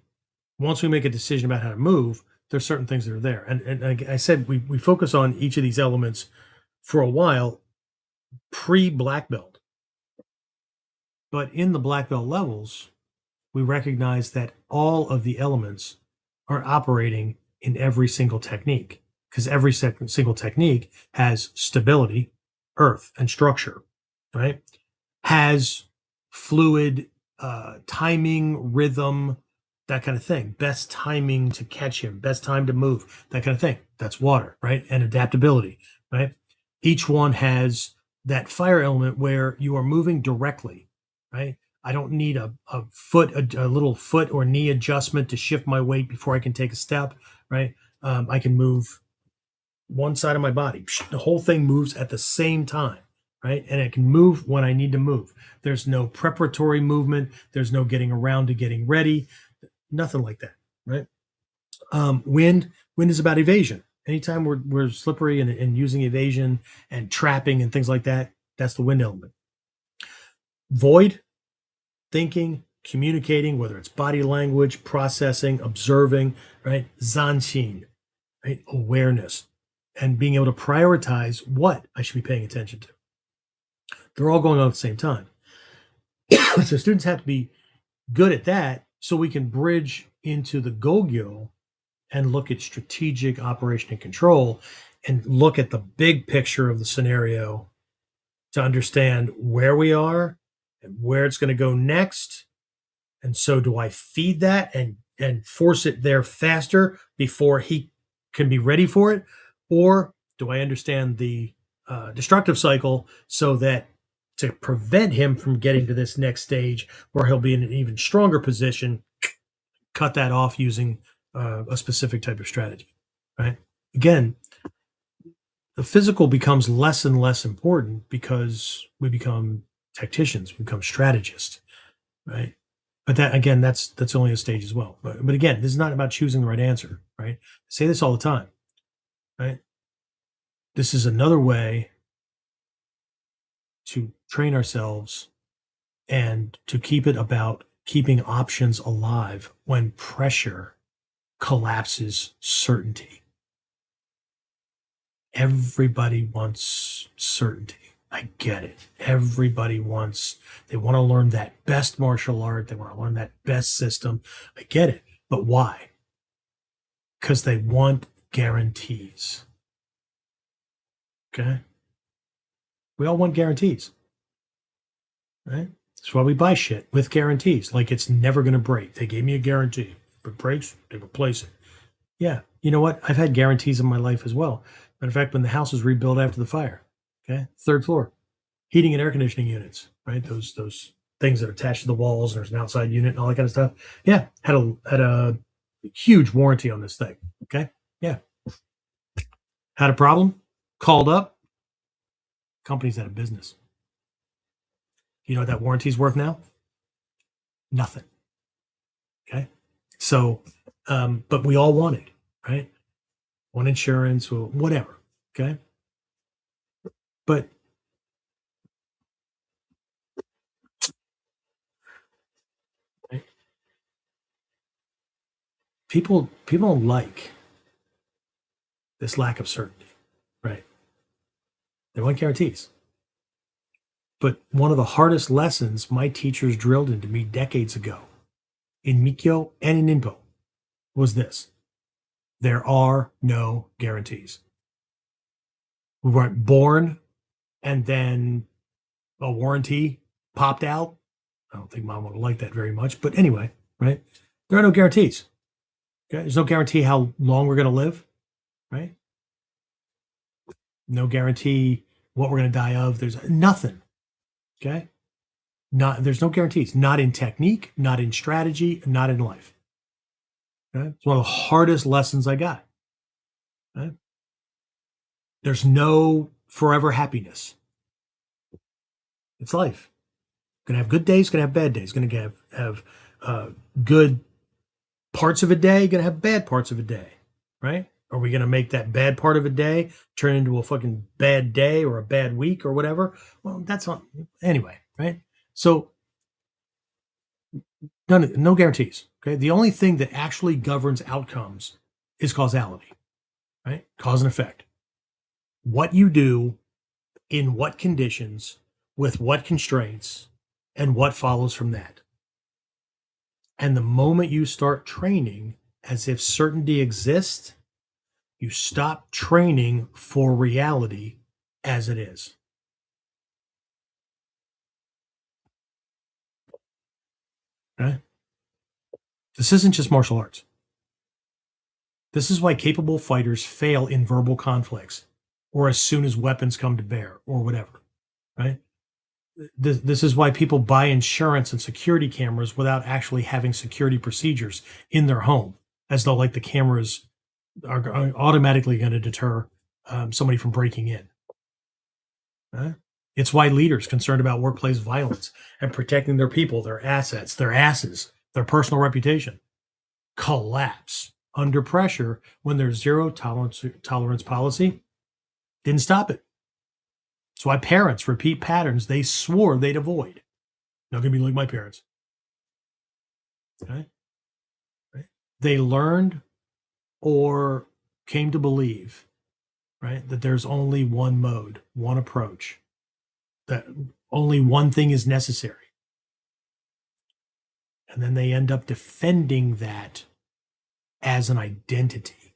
S1: once we make a decision about how to move, there's certain things that are there. And I said we focus on each of these elements for a while pre-black belt. But in the black belt levels, we recognize that all of the elements are operating in every single technique, because every single technique has stability, earth, and structure, right? Has fluid, timing, rhythm, that kind of thing. Best timing to catch him, best time to move, that kind of thing. That's water, right? And adaptability, right? Each one has that fire element where you are moving directly, right? I don't need a little foot or knee adjustment to shift my weight before I can take a step, right? I can move one side of my body. The whole thing moves at the same time, right? And I can move when I need to move. There's no preparatory movement. There's no getting around to getting ready. Nothing like that, right? Wind is about evasion. Anytime we're slippery and using evasion and trapping and things like that, that's the wind element. void thinking, communicating, whether it's body language, processing, observing, right? Zanshin, right? Awareness, and being able to prioritize what I should be paying attention to. They're all going on at the same time. So students have to be good at that so we can bridge into the Gogyo and look at strategic operation and control and look at the big picture of the scenario to understand where we are and where it's going to go next. And so do I feed that and force it there faster before he can be ready for it? Or do I understand the destructive cycle so that to prevent him from getting to this next stage where he'll be in an even stronger position, cut that off using a specific type of strategy, right? Again, the physical becomes less and less important because we become tacticians, we become strategists, right? But that, again, that's only a stage as well. But again, this is not about choosing the right answer, right? I say this all the time, right? This is another way to train ourselves and to keep it about keeping options alive when pressure collapses certainty. Everybody wants certainty. I get it. Everybody they want to learn that best martial art. They want to learn that best system. I get it. But why? Because they want guarantees. Okay? We all want guarantees. Right? That's why we buy shit with guarantees. Like it's never going to break. They gave me a guarantee. If it breaks, they replace it. Yeah. You know what? I've had guarantees in my life as well. Matter of fact, when the house was rebuilt after the fire, okay, 3rd floor, heating and air conditioning units, right? Those things that are attached to the walls. And there's an outside unit and all that kind of stuff. Yeah, had a huge warranty on this thing. Okay, yeah. Had a problem, called up, company's out of business. You know what that warranty's worth now? Nothing. Okay, so, but we all want it, right? Want insurance or whatever. Okay, but right? People don't like this lack of certainty, right? They want guarantees. But one of the hardest lessons my teachers drilled into me decades ago in Mikyo and in Ninpo was this: there are no guarantees. We weren't born and then a warranty popped out. I don't think mom would like that very much, but anyway, right? There are no guarantees. Okay? There's no guarantee how long we're going to live, right? No guarantee what we're going to die of. There's nothing. Okay? There's no guarantees. Not in technique, not in strategy, not in life. Okay? It's one of the hardest lessons I got. Okay? There's no forever happiness. It's life. Going to have good days, going to have bad days. Going to have good parts of a day, going to have bad parts of a day, right? Are we going to make that bad part of a day turn into a fucking bad day or a bad week or whatever? Well, that's not, anyway, right? So no guarantees, okay? The only thing that actually governs outcomes is causality, right? Cause and effect. What you do, in what conditions, with what constraints, and what follows from that. And the moment you start training as if certainty exists, you stop training for reality as it is. Okay? This isn't just martial arts. This is why capable fighters fail in verbal conflicts or as soon as weapons come to bear or whatever, right? This is why people buy insurance and security cameras without actually having security procedures in their home, as though like the cameras are automatically going to deter somebody from breaking in. It's why leaders concerned about workplace violence and protecting their people, their assets, their asses, their personal reputation collapse under pressure when their zero tolerance policy didn't stop it. It's why parents repeat patterns they swore they'd avoid. Not going to be like my parents. Okay? Right? They learned or came to believe, right, that there's only one mode, one approach, that only one thing is necessary. And then they end up defending that as an identity.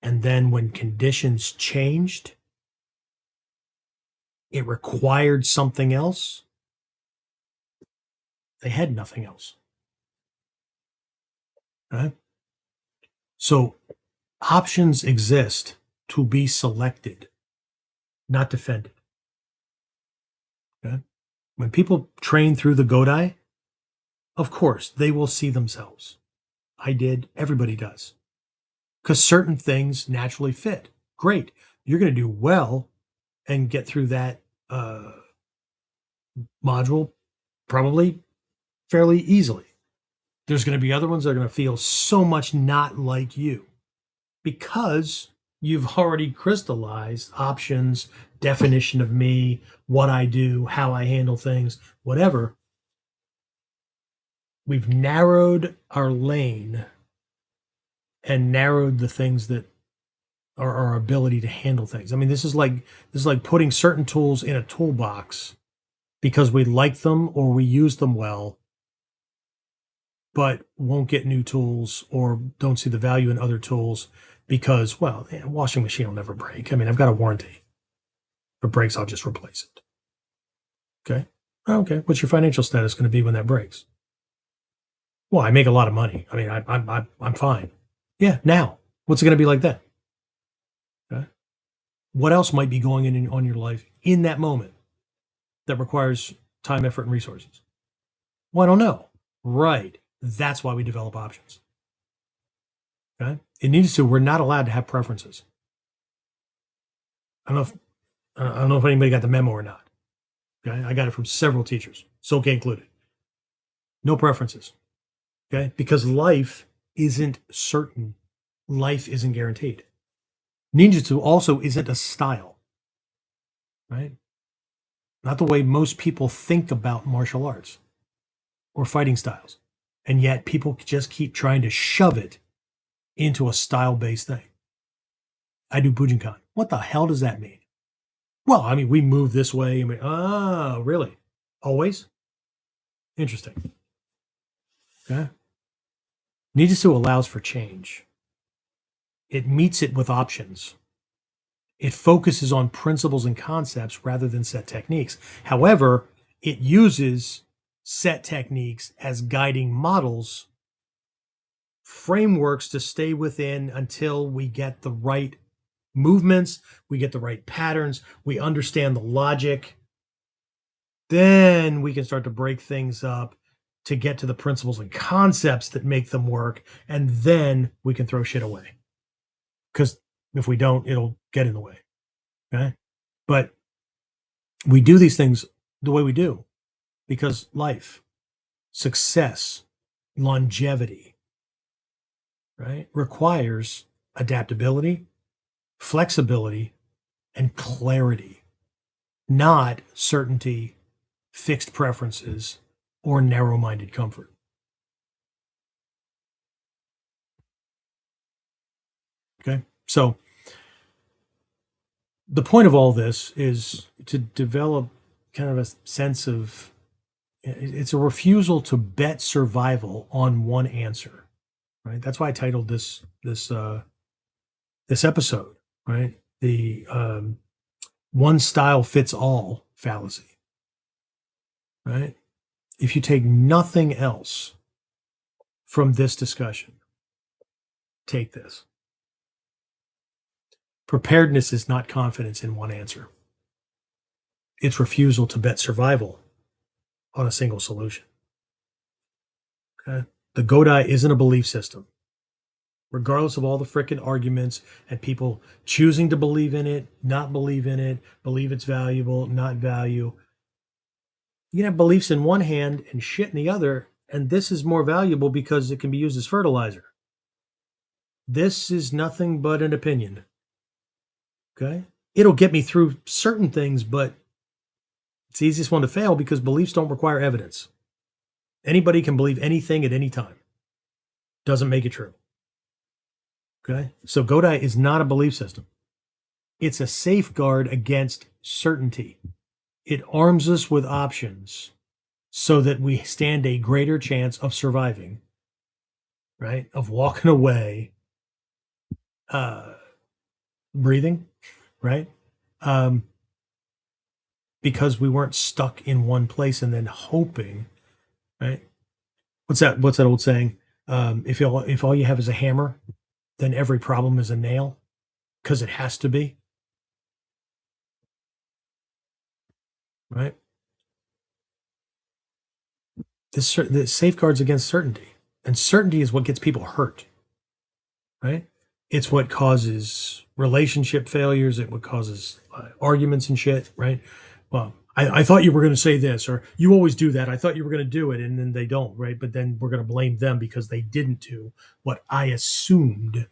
S1: And then when conditions changed, it required something else, they had nothing else. Right? So options exist to be selected, not defended. Okay? When people train through the Godai, of course, they will see themselves. I did. Everybody does. Because certain things naturally fit. Great. You're going to do well and get through that module probably fairly easily. There's going to be other ones that are going to feel so much not like you because you've already crystallized options, definition of me, what I do, how I handle things, whatever. We've narrowed our lane and narrowed the things that are our ability to handle things. I mean, this is like putting certain tools in a toolbox because we like them or we use them well, but won't get new tools or don't see the value in other tools because, well, a washing machine will never break. I mean, I've got a warranty. If it breaks, I'll just replace it. Okay. Okay. What's your financial status going to be when that breaks? Well, I make a lot of money. I mean, I'm fine. Yeah. Now, what's it going to be like then? Okay. What else might be going on your life in that moment that requires time, effort, and resources? Well, I don't know. Right. That's why we develop options. Okay. It needs to. We're not allowed to have preferences. I don't know if anybody got the memo or not. Okay. I got it from several teachers, Soke included. No preferences. Okay. Because life isn't certain. Life isn't guaranteed. Ninjutsu also isn't a style. Right. Not the way most people think about martial arts or fighting styles. And yet people just keep trying to shove it into a style-based thing. I do Bujinkan. What the hell does that mean? Well, I mean, we move this way. I mean, oh, really? Always? Interesting. Okay. Ninjutsu allows for change. It meets it with options. It focuses on principles and concepts rather than set techniques. However, it uses set techniques as guiding models, frameworks to stay within until we get the right movements, we get the right patterns, we understand the logic. Then we can start to break things up to get to the principles and concepts that make them work. And then we can throw shit away. Because if we don't, it'll get in the way. Okay. But we do these things the way we do because life, success, longevity, right, requires adaptability, flexibility, and clarity, not certainty, fixed preferences, or narrow-minded comfort. Okay, so the point of all this is to develop kind of a sense of, it's a refusal to bet survival on one answer, right? That's why I titled this episode, right? The one style fits all fallacy, right? If you take nothing else from this discussion, take this. Preparedness is not confidence in one answer. It's refusal to bet survival on a single solution. Okay? The Godai isn't a belief system. Regardless of all the frickin' arguments and people choosing to believe in it, not believe in it, believe it's valuable, not value. You can have beliefs in one hand and shit in the other, and this is more valuable because it can be used as fertilizer. This is nothing but an opinion. Okay? It'll get me through certain things, but It's the easiest one to fail because beliefs don't require evidence. Anybody can believe anything at any time. Doesn't make it true. Okay? So Godai is not a belief system. It's a safeguard against certainty. It arms us with options so that we stand a greater chance of surviving, right? Of walking away, breathing, right? Because we weren't stuck in one place and then hoping, right? What's that old saying? If all you have is a hammer, then every problem is a nail, because it has to be, right? This safeguards against certainty, and certainty is what gets people hurt, right? It's what causes relationship failures. It what causes arguments and shit, right? Well, I thought you were going to say this, or you always do that. I thought you were going to do it, and then they don't, right? But then we're going to blame them because they didn't do what I assumed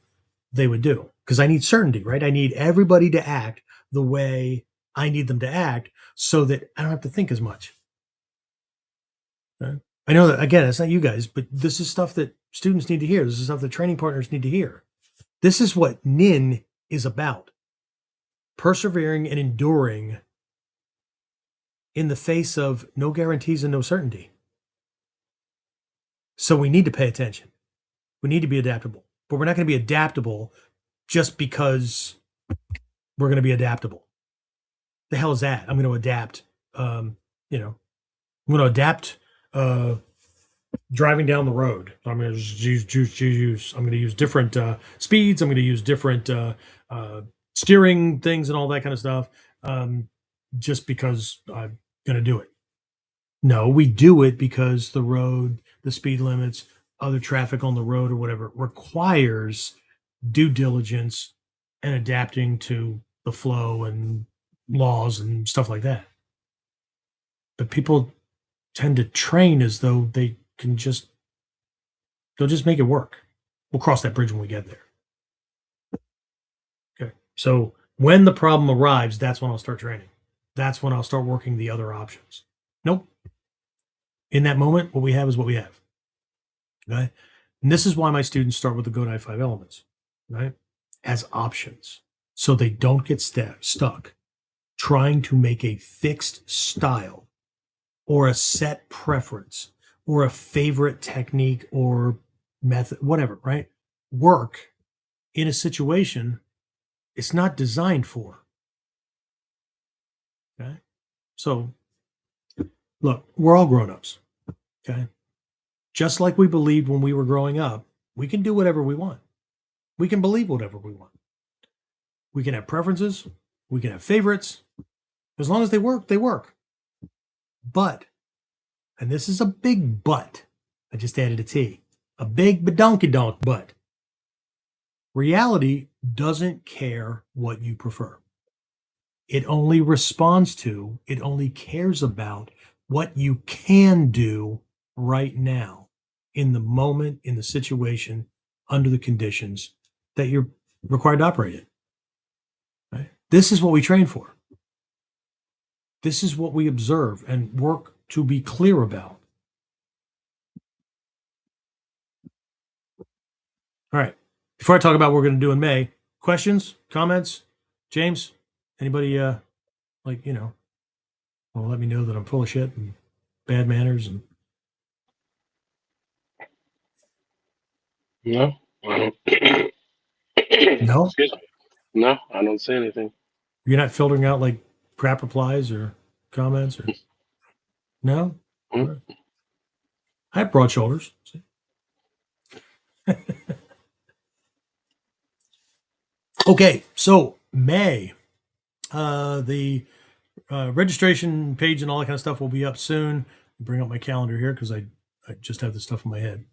S1: they would do. Because I need certainty, right? I need everybody to act the way I need them to act so that I don't have to think as much. Right? I know that, again, it's not you guys, but this is stuff that students need to hear. This is stuff that training partners need to hear. This is what NIN is about. Persevering and enduring in the face of no guarantees and no certainty. So we need to pay attention. We need to be adaptable. But we're not going to be adaptable just because we're going to be adaptable. The hell is that? I'm going to adapt. I'm going to adapt driving down the road. I'm going to use. I'm going to use different speeds. I'm going to use different steering things and all that kind of stuff. Just because I'm going to do it. No, we do it because the road, the speed limits, other traffic on the road or whatever requires due diligence and adapting to the flow and laws and stuff like that. But people tend to train as though they'll just make it work. We'll cross that bridge when we get there. Okay. So when the problem arrives, that's when I'll start training. That's when I'll start working the other options. Nope. In that moment, what we have is what we have. Okay. And this is why my students start with the Godai 5 elements, right? As options. So they don't get stuck trying to make a fixed style or a set preference or a favorite technique or method, whatever, right? Work in a situation it's not designed for. Okay. So look, we're all grown-ups. Okay. Just like we believed when we were growing up, we can do whatever we want. We can believe whatever we want. We can have preferences. We can have favorites. As long as they work, they work. But, and this is a big but, I just added a T, a big badonkey-donk but. Reality doesn't care what you prefer. It only responds to, it only cares about what you can do right now, in the moment, in the situation, under the conditions that you're required to operate in. Right? This is what we train for. This is what we observe and work to be clear about. All right. Before I talk about what we're going to do in May, questions, comments? James, anybody will let me know that I'm full of shit and bad manners and
S3: No.
S1: no?
S3: Excuse me. No, I don't say anything.
S1: You're not filtering out like crap replies or comments or no?
S3: Hmm?
S1: I have broad shoulders. Okay, so May, the registration page and all that kind of stuff will be up soon. Bring up my calendar here because I just have this stuff in my head.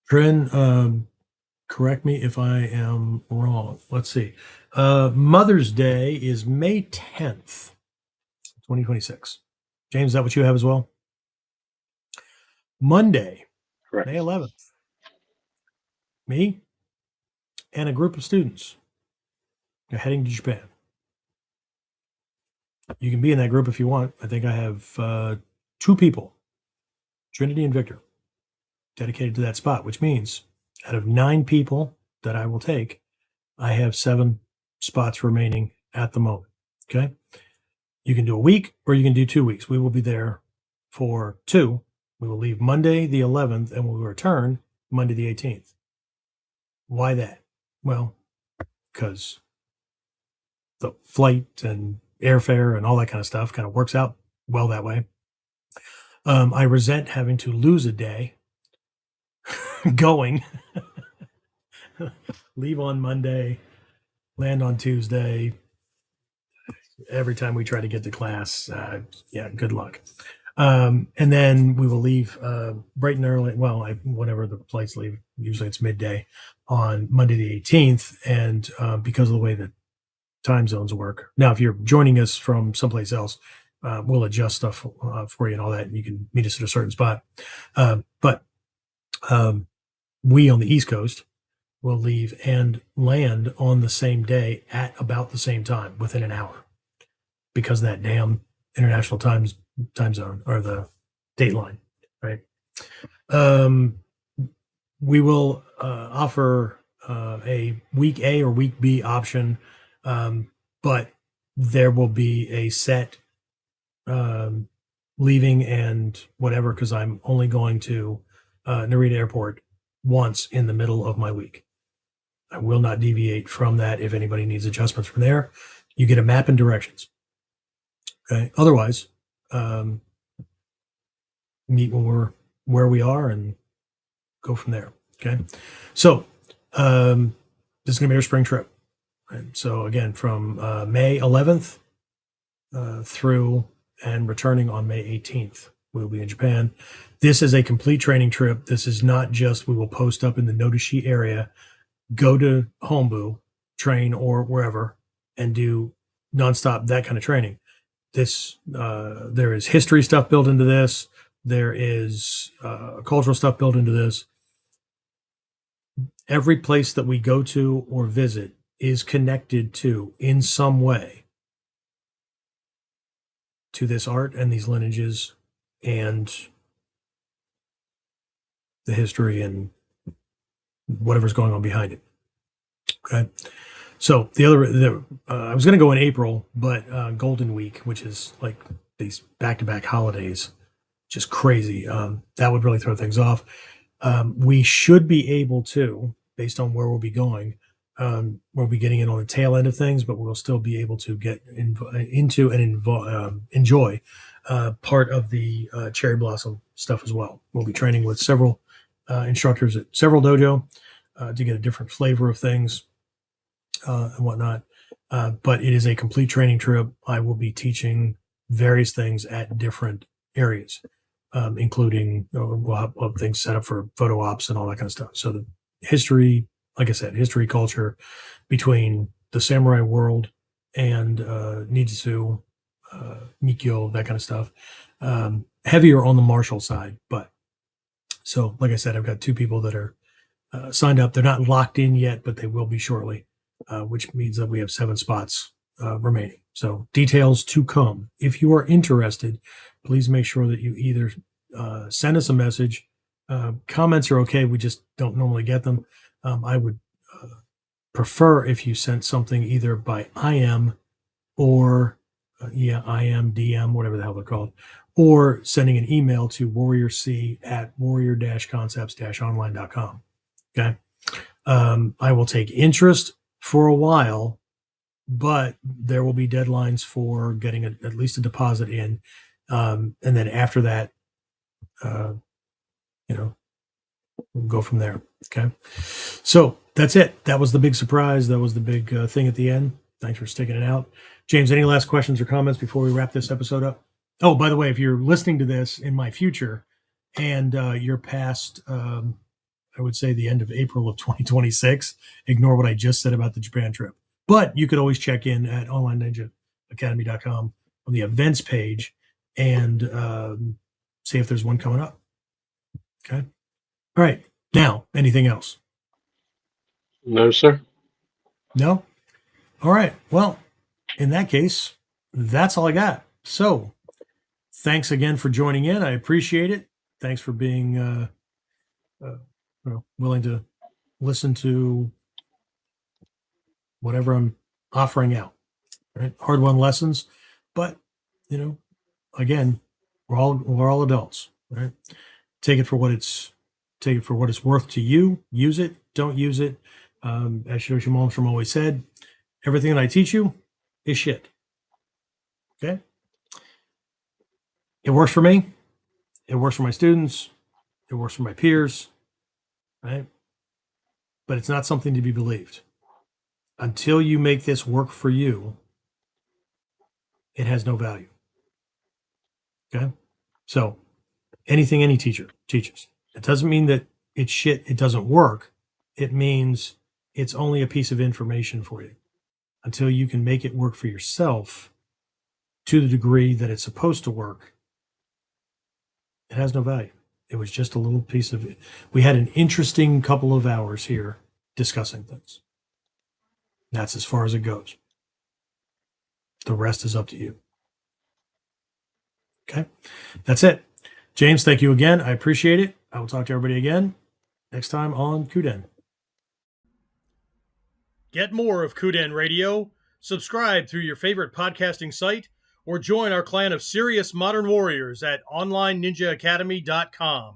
S1: Trin, correct me if I am wrong. Let's see. Mother's Day is May 10th, 2026. James, is that what you have as well? Monday,
S3: Correct.
S1: May 11th. Me and a group of students are heading to Japan. You can be in that group if you want. I think I have 2 people, Trinity and Victor, dedicated to that spot, which means out of 9 people that I will take, I have 7 spots remaining at the moment. Okay. You can do a week or you can do 2 weeks. We will be there for 2. We will leave Monday the 11th and we'll return Monday the 18th. Why that? Well, because the flight and airfare and all that kind of stuff kind of works out well that way. I resent having to lose a day going, leave on Monday, land on Tuesday. Every time we try to get to class, yeah, good luck. And then we will leave bright and early. Well, whenever the flights leave, usually it's midday on Monday the 18th. And because of the way that time zones work. Now, if you're joining us from someplace else, we'll adjust stuff for you and all that, and you can meet us at a certain spot. But we on the East Coast will leave and land on the same day at about the same time, within an hour, because of that damn international time zone or the date line, right? We will offer a week A or week B option, but there will be a set leaving and whatever, because I'm only going to Narita Airport once in the middle of my week. I will not deviate from that. If anybody needs adjustments from there, you get a map and directions. Okay. Otherwise, meet when we're where we are and go from there. Okay. So this is going to be our spring trip. And so again, from May 11th through and returning on May 18th, we'll be in Japan. This is a complete training trip. This is not just we will post up in the Nodashi area, go to Hombu, train or wherever, and do nonstop that kind of training. This there is history stuff built into this. There is cultural stuff built into this. Every place that we go to or visit is connected to, in some way, to this art and these lineages and the history and whatever's going on behind it. Okay. So I was going to go in April, but Golden Week, which is like these back-to-back holidays, just crazy. That would really throw things off. We should be able to, based on where we'll be going, we'll be getting in on the tail end of things, but we'll still be able to get into and enjoy part of the cherry blossom stuff as well. We'll be training with several instructors at several dojo to get a different flavor of things and whatnot. But it is a complete training trip. I will be teaching various things at different areas, including we'll have things set up for photo ops and all that kind of stuff. So the history, like I said, history, culture between the samurai world and Nijutsu, Mikyo, that kind of stuff. Heavier on the martial side, but so like I said, I've got 2 people that are signed up. They're not locked in yet, but they will be shortly, which means that we have 7 spots remaining. So details to come. If you are interested, please make sure that you either send us a message. Comments are okay. We just don't normally get them. I would prefer if you sent something either by IM or IM, DM, whatever the hell they're called, or sending an email to warrior-concepts-online.com. Okay. I will take interest for a while, but there will be deadlines for getting at least a deposit in. And then after that, we'll go from there. Okay. So that's it. That was the big surprise. That was the big thing at the end. Thanks for sticking it out. James, any last questions or comments before we wrap this episode up? Oh, by the way, if you're listening to this in my future and you're past, I would say the end of April of 2026, ignore what I just said about the Japan trip. But you could always check in at onlineninjaacademy.com on the events page and see if there's one coming up. Okay. All right. Now, anything else?
S3: No, sir.
S1: No? All right. Well, in that case, that's all I got. So thanks again for joining in. I appreciate it. Thanks for being willing to listen to whatever I'm offering out. Right? Hard-won lessons, but again, we're all adults, right? Take it for what it's worth to you. Use it. Don't use it. As Shoshi Malmstrom always said, everything that I teach you is shit. Okay. It works for me. It works for my students. It works for my peers. Right. But it's not something to be believed. Until you make this work for you, it has no value. Okay. So anything any teacher teaches, it doesn't mean that it's shit, it doesn't work. It means it's only a piece of information for you. Until you can make it work for yourself to the degree that it's supposed to work, it has no value. It was just a little piece of it. We had an interesting couple of hours here discussing things. That's as far as it goes. The rest is up to you. Okay, that's it. James, thank you again. I appreciate it. I will talk to everybody again next time on KUDEN.
S2: Get more of KUDEN Radio, subscribe through your favorite podcasting site, or join our clan of serious modern warriors at onlineninjaacademy.com.